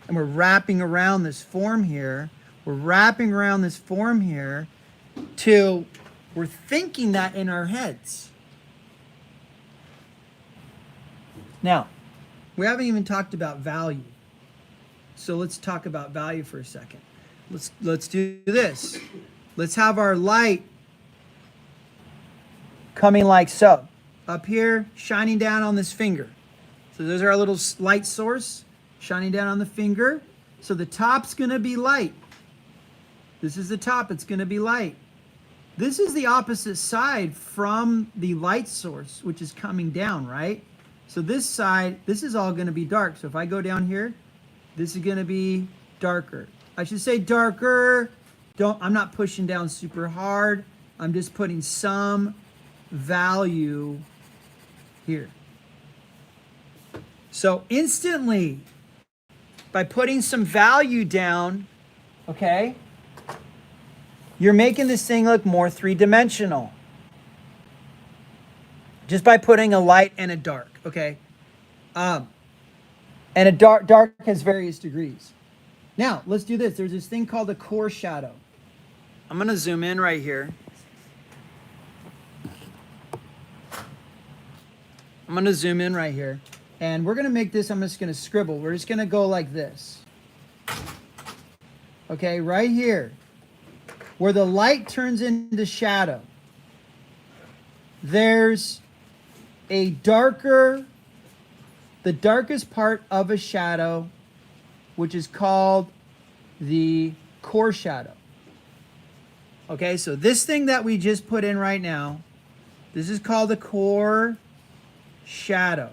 And we're wrapping around this form here. We're wrapping around this form here till we're thinking that in our heads. Now, we haven't even talked about value. So let's talk about value for a second. Let's do this. Let's have our light coming like so. Up here, shining down on this finger. So there's our little light source shining down on the finger. So the top's going to be light. This is the top. It's going to be light. This is the opposite side from the light source, which is coming down, right? So this side, this is all going to be dark. So if I go down here, this is going to be darker. I should say darker. I'm not pushing down super hard. I'm just putting some value here. So instantly, by putting some value down, okay, you're making this thing look more three-dimensional. Just by putting a light and a dark, okay? And a dark has various degrees. Now, let's do this. There's this thing called a core shadow. I'm going to zoom in right here. I'm going to zoom in right here. And we're going to make this, I'm just going to scribble. We're just going to go like this. Okay, right here. Where the light turns into shadow. There's a the darkest part of a shadow, which is called the core shadow. Okay, so this thing that we just put in right now, this is called the core shadow.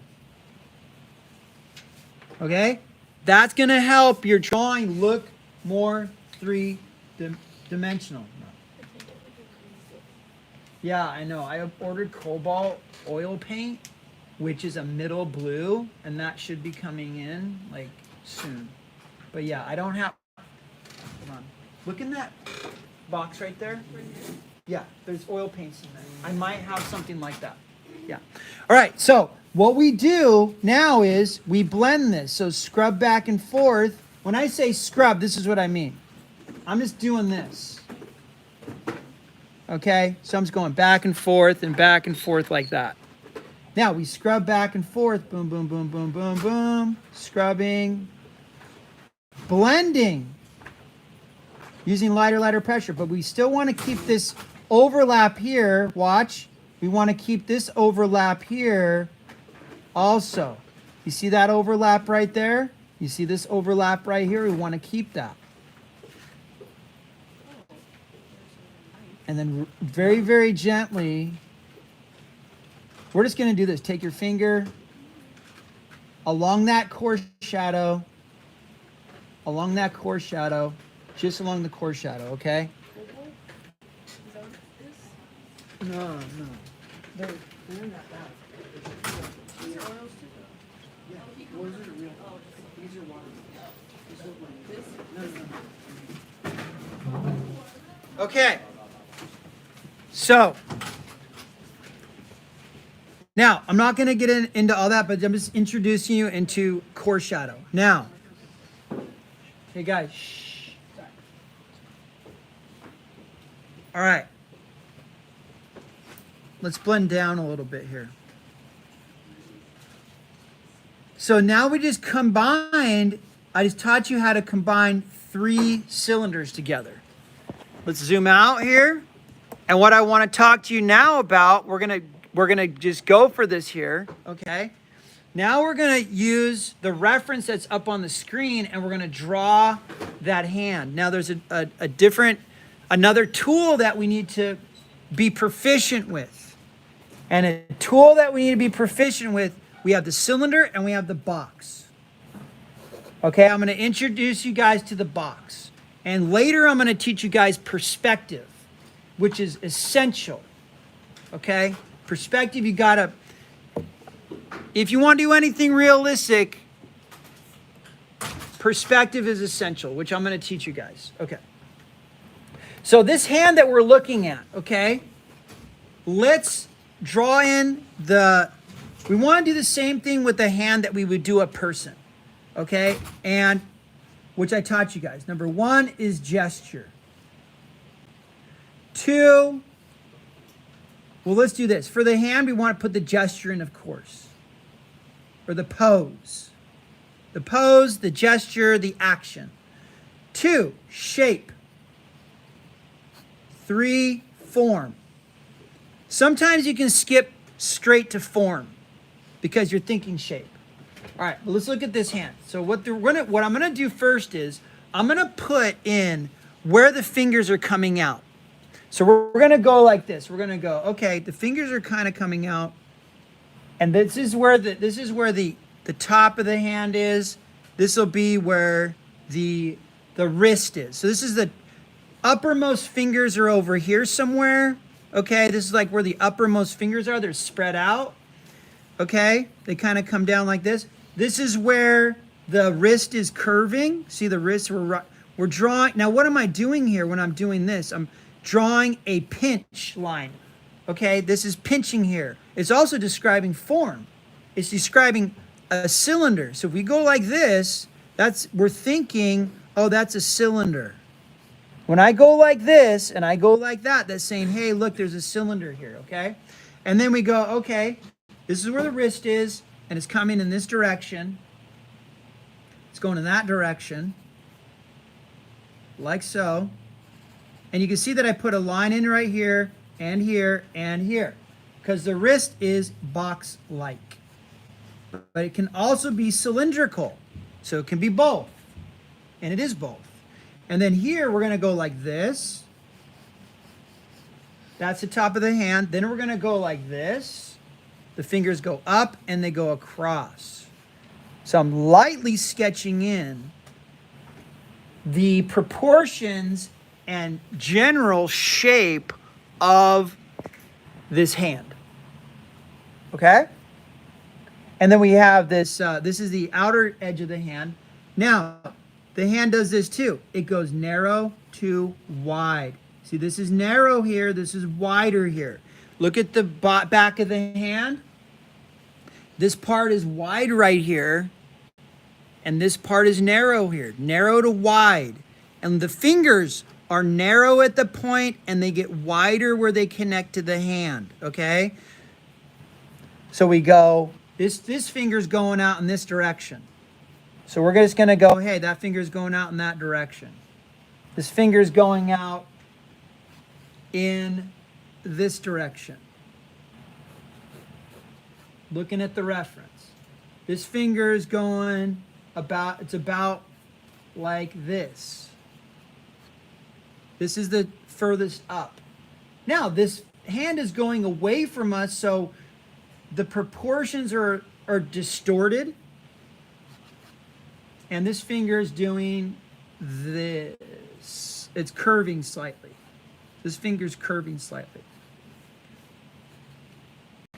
Okay, that's going to help your drawing look more three-dimensional. Yeah, I know. I ordered cobalt oil paint, which is a middle blue, and that should be coming in like soon. But yeah, I don't have. Hold on. Look in that box right there. Yeah, there's oil paints in there. I might have something like that. Yeah. All right. So what we do now is we blend this. So scrub back and forth. When I say scrub, this is what I mean. I'm just doing this. Okay, so I'm just going back and forth like that. Now we scrub back and forth. Boom, boom, boom, boom, boom, boom. Scrubbing. Blending. Using lighter pressure. But we still want to keep this overlap here. Watch. We want to keep this overlap here also. You see that overlap right there? You see this overlap right here? We want to keep that. And then very, very gently, we're just going to do this. Take your finger along that core shadow, just along the core shadow, okay? No. They're not that. These are oils too? Yeah. Those are real. These are water. No. Okay. So, now, I'm not going to get into all that, but I'm just introducing you into core shadow. Now, hey guys, shh. All right. Let's blend down a little bit here. So now we just combined, I just taught you how to combine 3 cylinders together. Let's zoom out here. And what I want to talk to you now about, we're gonna just go for this here, okay? Now we're gonna use the reference that's up on the screen and we're gonna draw that hand. Now there's another tool that we need to be proficient with. And a tool that we need to be proficient with, we have the cylinder and we have the box. Okay, I'm gonna introduce you guys to the box. And later I'm gonna teach you guys perspective, which is essential, okay? Perspective, you gotta, if you want to do anything realistic, perspective is essential, which I'm going to teach you guys. Okay. So this hand that we're looking at, okay, let's draw in we want to do the same thing with the hand that we would do a person, okay? And, which I taught you guys. Number 1 is gesture. 2, well, let's do this. For the hand, we want to put the gesture in, of course. Or the pose. The pose, the gesture, the action. 2, shape. 3, form. Sometimes you can skip straight to form because you're thinking shape. All right, well, let's look at this hand. So what I'm going to do first is I'm going to put in where the fingers are coming out. So we're going to go like this. We're going to go, okay, the fingers are kind of coming out. And this is where the top of the hand is. This will be where the wrist is. So this is the uppermost fingers are over here somewhere. Okay, this is like where the uppermost fingers are. They're spread out. Okay, they kind of come down like this. This is where the wrist is curving. See the wrist, we're drawing. Now what am I doing here when I'm doing this? I'm drawing a pinch line. Okay, this is pinching here. It's also describing form. It's describing a cylinder. So if we go like this, we're thinking, oh, that's a cylinder. When I go like this and I go like that, that's saying, hey, look, there's a cylinder here, okay? And then we go, okay, this is where the wrist is, and it's coming in this direction. It's going in that direction, like so. And you can see that I put a line in right here, and here, and here, because the wrist is box-like. But it can also be cylindrical, so it can be both, and it is both. And then here, we're going to go like this. That's the top of the hand. Then we're going to go like this. The fingers go up, and they go across. So I'm lightly sketching in the proportions and general shape of this hand. Okay? And then we have this, this is the outer edge of the hand. Now, the hand does this too. It goes narrow to wide. See, this is narrow here. This is wider here. Look at the back of the hand. This part is wide right here. And this part is narrow here. Narrow to wide. And the fingers are narrow at the point and they get wider where they connect to the hand. Okay? So we go, this finger's going out in this direction. So we're just gonna go, hey, that finger's going out in that direction. This finger's going out in this direction. Looking at the reference. This finger is going it's about like this. This is the furthest up. Now, this hand is going away from us, so the proportions are distorted. And this finger is doing this. It's curving slightly. This finger's curving slightly.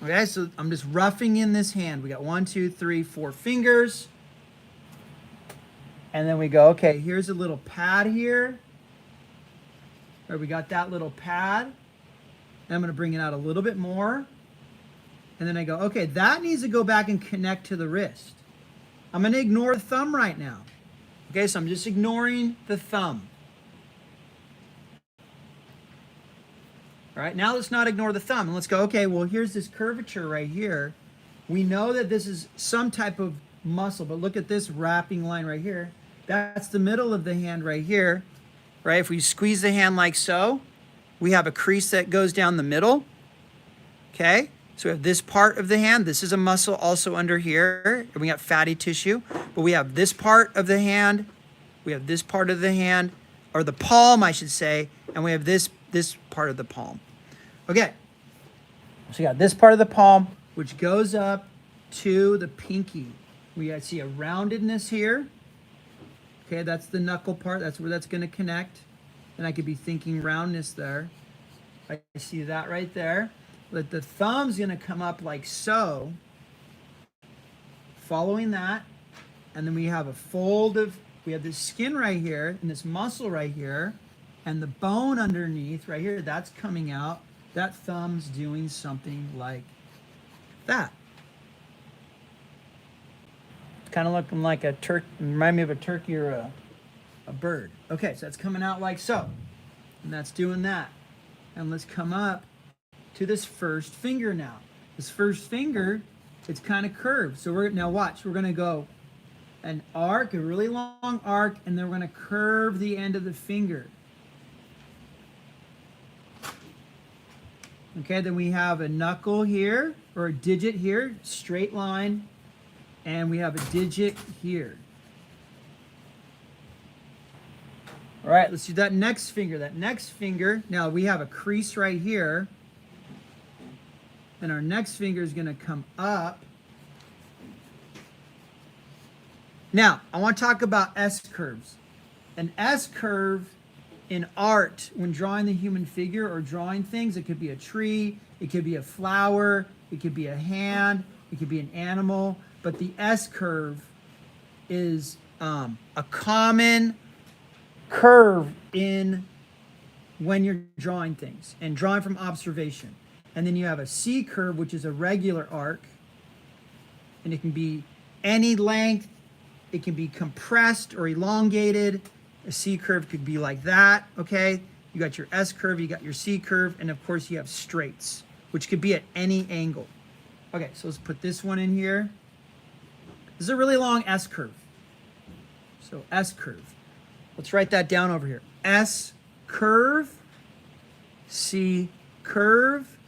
Okay, so I'm just roughing in this hand. We got 1, 2, 3, 4 fingers. And then we go, okay, here's a little pad here. Or we got that little pad. And I'm going to bring it out a little bit more. And then I go, okay, that needs to go back and connect to the wrist. I'm going to ignore the thumb right now. Okay, so I'm just ignoring the thumb. All right, now let's not ignore the thumb. And let's go, okay, well, here's this curvature right here. We know that this is some type of muscle, but look at this wrapping line right here. That's the middle of the hand right here, right? If we squeeze the hand like so, we have a crease that goes down the middle, okay? So we have this part of the hand. This is a muscle also under here, and we got fatty tissue. But we have this part of the hand. We have this part of the hand, or the palm, I should say, and we have this part of the palm. Okay, so we got this part of the palm, which goes up to the pinky. We see a roundedness here. Okay, that's the knuckle part. That's where that's going to connect. And I could be thinking roundness there. I see that right there. But the thumb's going to come up like so, following that. And then we have a fold of, we have this skin right here and this muscle right here. And the bone underneath right here, that's coming out. That thumb's doing something like that. It's kind of looking like a turkey, remind me of a turkey or a bird. Okay, so that's coming out like so. And that's doing that. And let's come up to this first finger now. This first finger, it's kind of curved. So now watch, we're gonna go an arc, a really long arc, and then we're gonna curve the end of the finger. Okay, then we have a knuckle here, or a digit here, straight line, and we have a digit here. All right, let's do that next finger. That next finger, now we have a crease right here, and our next finger is gonna come up. Now, I wanna talk about S-curves. An S-curve in art, when drawing the human figure or drawing things, it could be a tree, it could be a flower, it could be a hand, it could be an animal, but the S-curve is a common curve in when you're drawing things and drawing from observation. And then you have a C-curve, which is a regular arc, and it can be any length, it can be compressed or elongated. A C-curve could be like that, okay? You got your S-curve, you got your C-curve, and of course you have straights, which could be at any angle. Okay, so let's put this one in here. This is a really long S-curve. So S-curve. Let's write that down over here. S-curve, C-curve,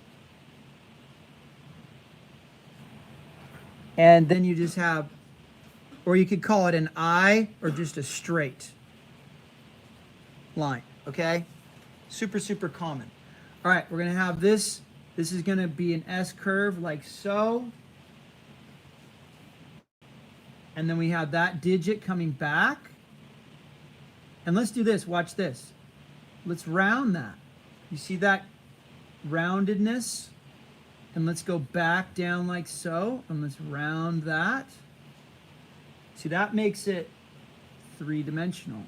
and then you just have, or you could call it an I or just a straight line, okay? Super, super common. All right, we're gonna have this. This is gonna be an S curve like so. And then we have that digit coming back. And let's do this, watch this. Let's round that. You see that roundedness? And let's go back down like so, and let's round that. See, that makes it three-dimensional.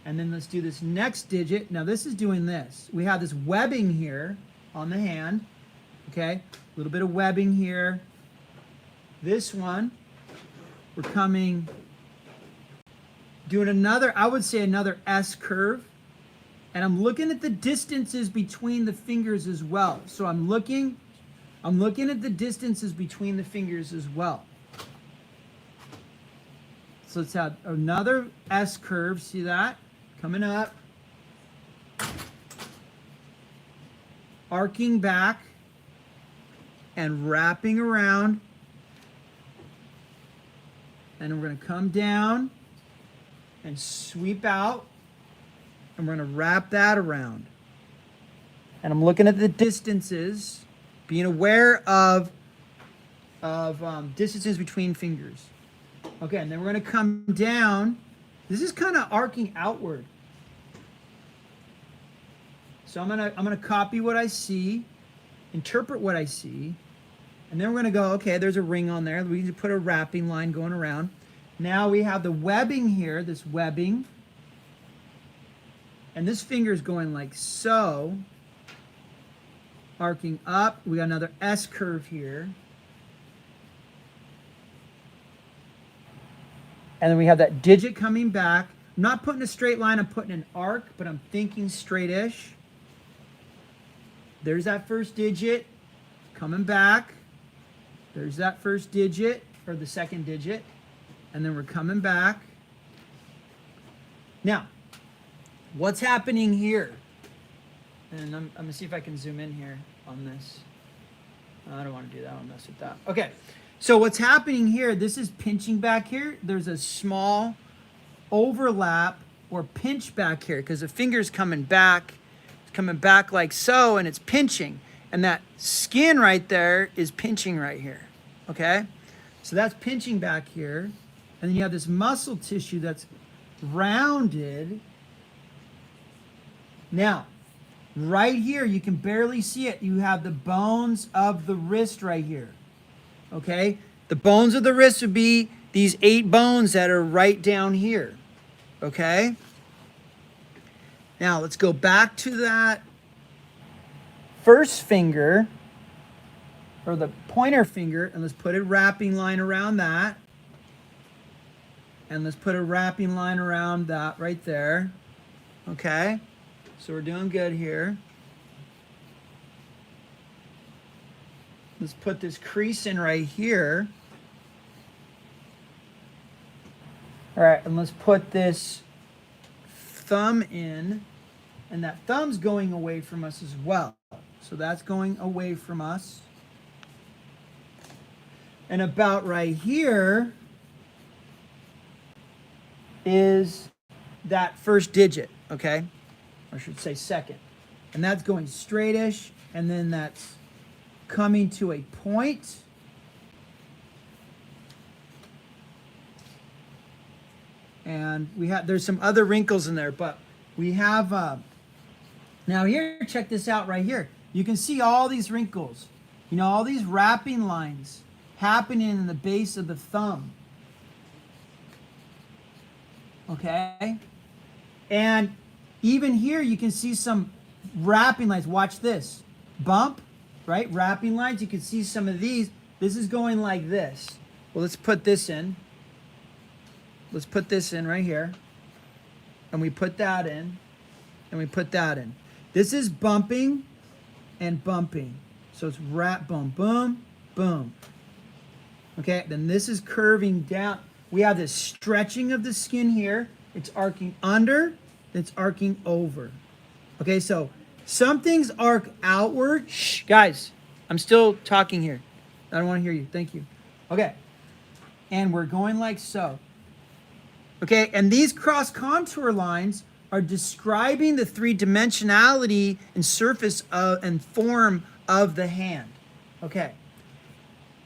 And then let's do this next digit. Now this is doing this. We have this webbing here on the hand, okay? A little bit of webbing here. This one, we're doing another, I would say another S curve. And I'm looking at the distances between the fingers as well. So I'm looking I'm looking at the distances between the fingers as well. So let's have another S curve. See that? Coming up. Arcing back and wrapping around. And we're going to come down and sweep out. And we're going to wrap that around. And I'm looking at the distances, being aware of distances between fingers. Okay, and then we're going to come down. This is kind of arcing outward. So I'm gonna copy what I see, interpret what I see, and then we're gonna go, okay, there's a ring on there. We need to put a wrapping line going around. Now we have the webbing here, this webbing. And this finger is going like so, arcing up. We got another S curve here. And then we have that digit coming back. I'm not putting a straight line, I'm putting an arc, but I'm thinking straight-ish. There's that first digit coming back. There's that first digit, or the second digit. And then we're coming back. Now, what's happening here? And I'm going to see if I can zoom in here on this. I don't want to do that. I'll mess with that. Okay. So what's happening here, this is pinching back here. There's a small overlap or pinch back here because the finger's coming back. It's coming back like so, and it's pinching. And that skin right there is pinching right here. Okay? So that's pinching back here. And then you have this muscle tissue that's rounded. Now, right here, you can barely see it. You have the bones of the wrist right here. Okay? The bones of the wrist would be these 8 bones that are right down here. Okay? Now, let's go back to that first finger, or the pointer finger, and let's put a wrapping line around that. And let's put a wrapping line around that right there. Okay? So we're doing good here. Let's put this crease in right here. All right, and let's put this thumb in. And that thumb's going away from us as well. So that's going away from us. And about right here is that first digit, okay? Or I should say second. And that's going straightish, and then that's coming to a point. And there's some other wrinkles in there, but we have, now here, check this out right here. You can see all these wrinkles, you know, all these wrapping lines happening in the base of the thumb. Okay? And even here, you can see some wrapping lines. Watch this. Bump, right? Wrapping lines. You can see some of these. This is going like this. Well, let's put this in. Let's put this in right here. And we put that in. And we put that in. This is bumping and bumping. So it's wrap, boom, boom, boom. Okay, then this is curving down. We have this stretching of the skin here. It's arcing under. It's arcing over. Okay, so some things arc outward. Shh, guys, I'm still talking here. I don't want to hear you. Thank you. Okay, and we're going like so. Okay, and these cross contour lines are describing the three-dimensionality and surface and form of the hand. Okay.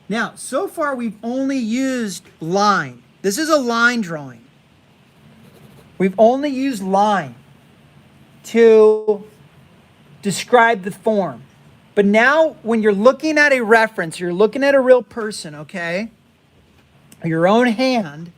Now, so far we've only used line. This is a line drawing. We've only used line to describe the form. But now when you're looking at a reference, you're looking at a real person, okay? Your own hand,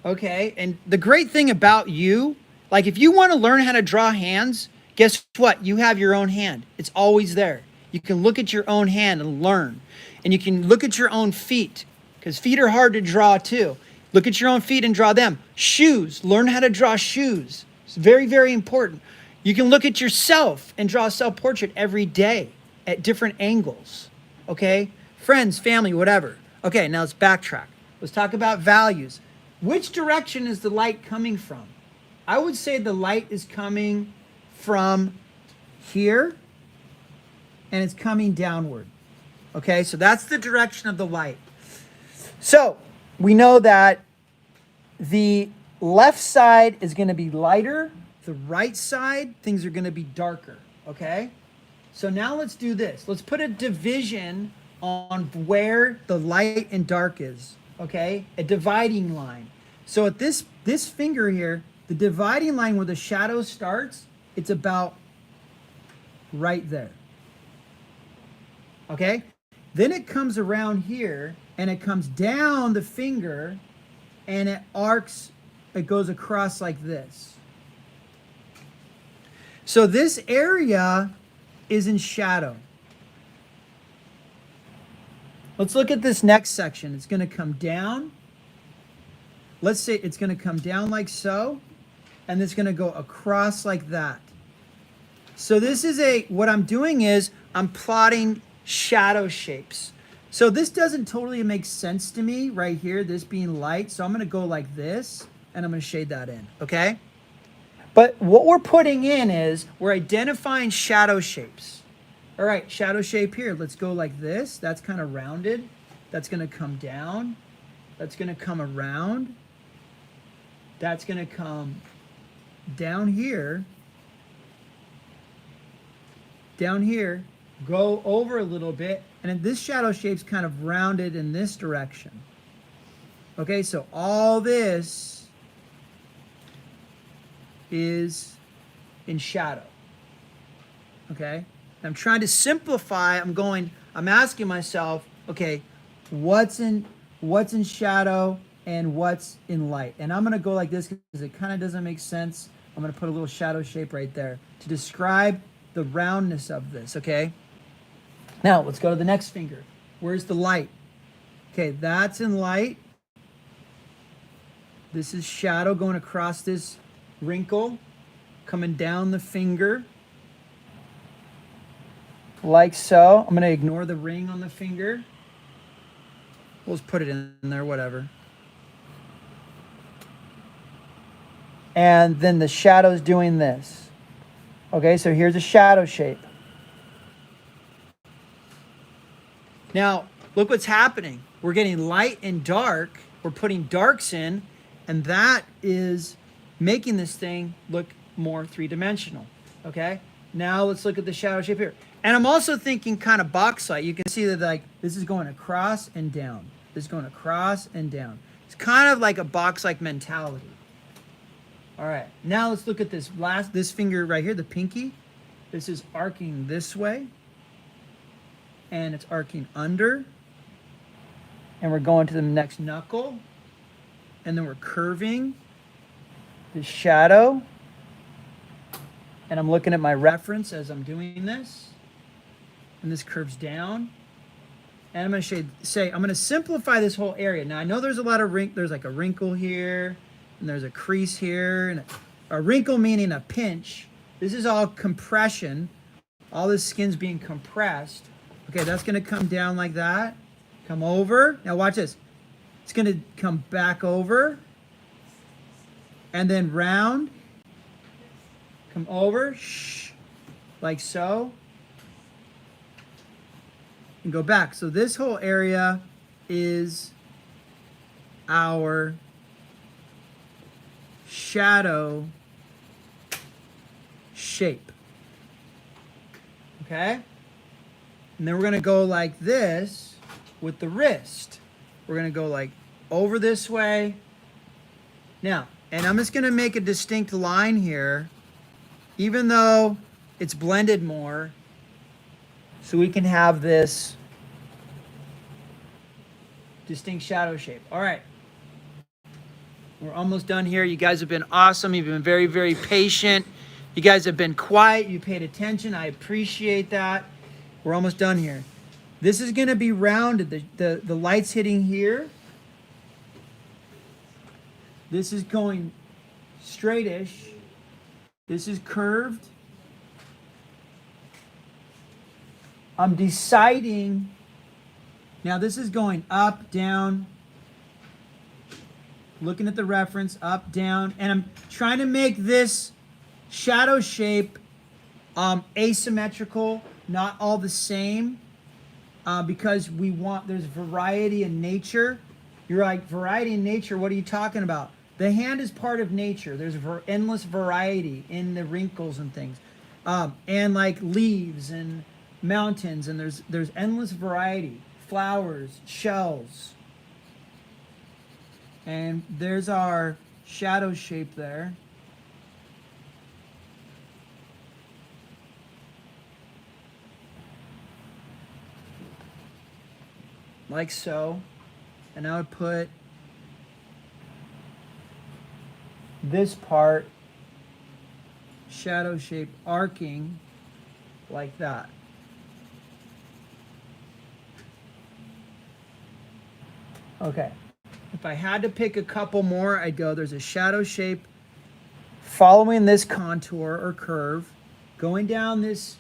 okay? And the great thing about you, like if you want to learn how to draw hands, guess what? You have your own hand. It's always there. You can look at your own hand and learn. And you can look at your own feet, because feet are hard to draw too. Look at your own feet and draw them. Shoes, learn how to draw shoes. It's very, very important. You can look at yourself and draw a self-portrait every day at different angles. okay? Friends, family, whatever. Okay, now let's backtrack. Let's talk about values. Which direction is the light coming from? I would say the light is coming from here and it's coming downward. Okay, so that's the direction of the light. So we know that the left side is going to be lighter, the right side, things are going to be darker. Okay, so now let's do this. Let's put a division on where the light and dark is. Okay, a dividing line. So at this finger here, the dividing line where the shadow starts, it's about right there. Okay, then it comes around here and it comes down the finger and it arcs, it goes across like this. So this area is in shadow. Let's look at this next section. It's going to come down. Let's say it's going to come down like so, and it's going to go across like that. So this is what I'm doing is I'm plotting shadow shapes. So this doesn't totally make sense to me right here, this being light. So I'm going to go like this, and I'm going to shade that in, okay? But what we're putting in is we're identifying shadow shapes. All right, shadow shape here. Let's go like this. That's kind of rounded. That's going to come down. That's going to come around. That's going to come down here, go over a little bit, and then this shadow shape's kind of rounded in this direction. Okay, so all this is in shadow. Okay, I'm trying to simplify. I'm asking myself, okay, what's in shadow and what's in light? And I'm gonna go like this because it kind of doesn't make sense. I'm gonna put a little shadow shape right there to describe the roundness of this, okay? Now, let's go to the next finger. Where's the light? Okay, that's in light. This is shadow going across this wrinkle, coming down the finger, like so. I'm gonna ignore the ring on the finger. We'll just put it in there, whatever. And then the shadow's doing this. Okay, so here's a shadow shape. Now, look what's happening. We're getting light and dark. We're putting darks in, and that is making this thing look more three-dimensional. Okay? Now let's look at the shadow shape here. And I'm also thinking kind of box light. You can see that like this is going across and down. This is going across and down. It's kind of like a box-like mentality. All right, now let's look at this finger right here, the pinky. This is arcing this way, and it's arcing under, and we're going to the next knuckle, and then we're curving the shadow, and I'm looking at my reference as I'm doing this, and this curves down, and I'm going to I'm going to simplify this whole area. Now I know there's a lot of there's like a wrinkle here, and there's a crease here, and a wrinkle meaning a pinch. This is all compression. All this skin's being compressed. Okay, that's gonna come down like that. Come over. Now watch this. It's gonna come back over. And then round. Come over. Shh. Like so. And go back. So this whole area is our shadow shape. Okay? And then we're going to go like this with the wrist. We're going to go like over this way. Now, and I'm just going to make a distinct line here, even though it's blended more, so we can have this distinct shadow shape. All right. We're almost done here. You guys have been awesome. You've been very, very patient. You guys have been quiet. You paid attention. I appreciate that. We're almost done here. This is going to be rounded. The light's hitting here. This is going straightish. This is curved. I'm deciding Now this is going up, down, looking at the reference, up, down, and I'm trying to make this shadow shape asymmetrical, not all the same, because there's variety in nature. You're like, variety in nature, what are you talking about? The hand is part of nature. There's endless variety in the wrinkles and things. And like leaves and mountains, and there's endless variety. Flowers, shells. And there's our shadow shape there. Like so. And I would put this part, shadow shape, arcing like that. Okay. If I had to pick a couple more, I'd go, there's a shadow shape following this contour or curve, going down this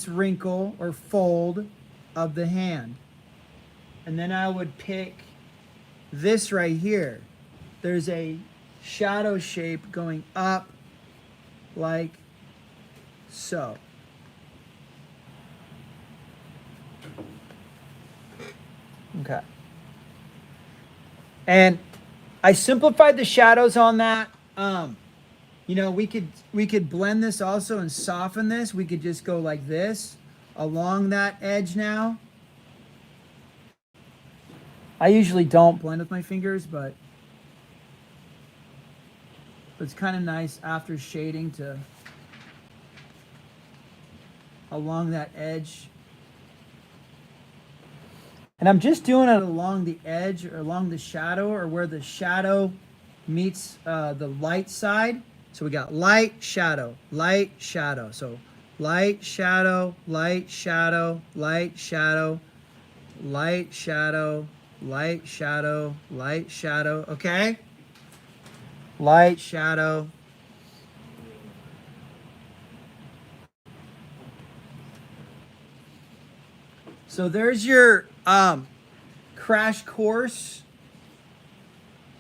wrinkle or fold of the hand. And then I would pick this right here. There's a shadow shape going up like so. Okay. And I simplified the shadows on that. You know, we could blend this also and soften this. We could just go like this along that edge now. I usually don't blend with my fingers, but it's kind of nice after shading to along that edge. And I'm just doing it along the edge or along the shadow or where the shadow meets the light side. So we got light, shadow, light, shadow. So light, shadow, light, shadow, light, shadow, light, shadow, light, shadow, light, shadow. Okay? Light, shadow. So there's your crash course.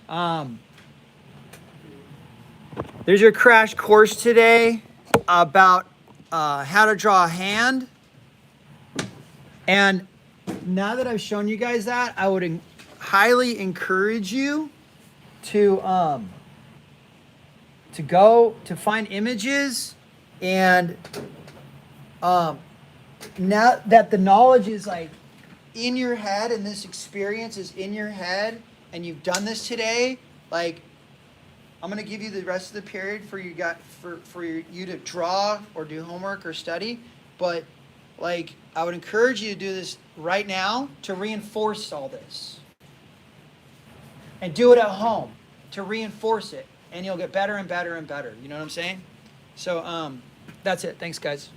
There's your crash course today about how to draw a hand. And now that I've shown you guys that, I would highly encourage you to go to find images and now that the knowledge is like in your head and this experience is in your head and you've done this today, like I'm gonna give you the rest of the period for you to draw or do homework or study, but like I would encourage you to do this right now to reinforce all this. And do it at home to reinforce it, and you'll get better and better and better. You know what I'm saying? So that's it. Thanks, guys.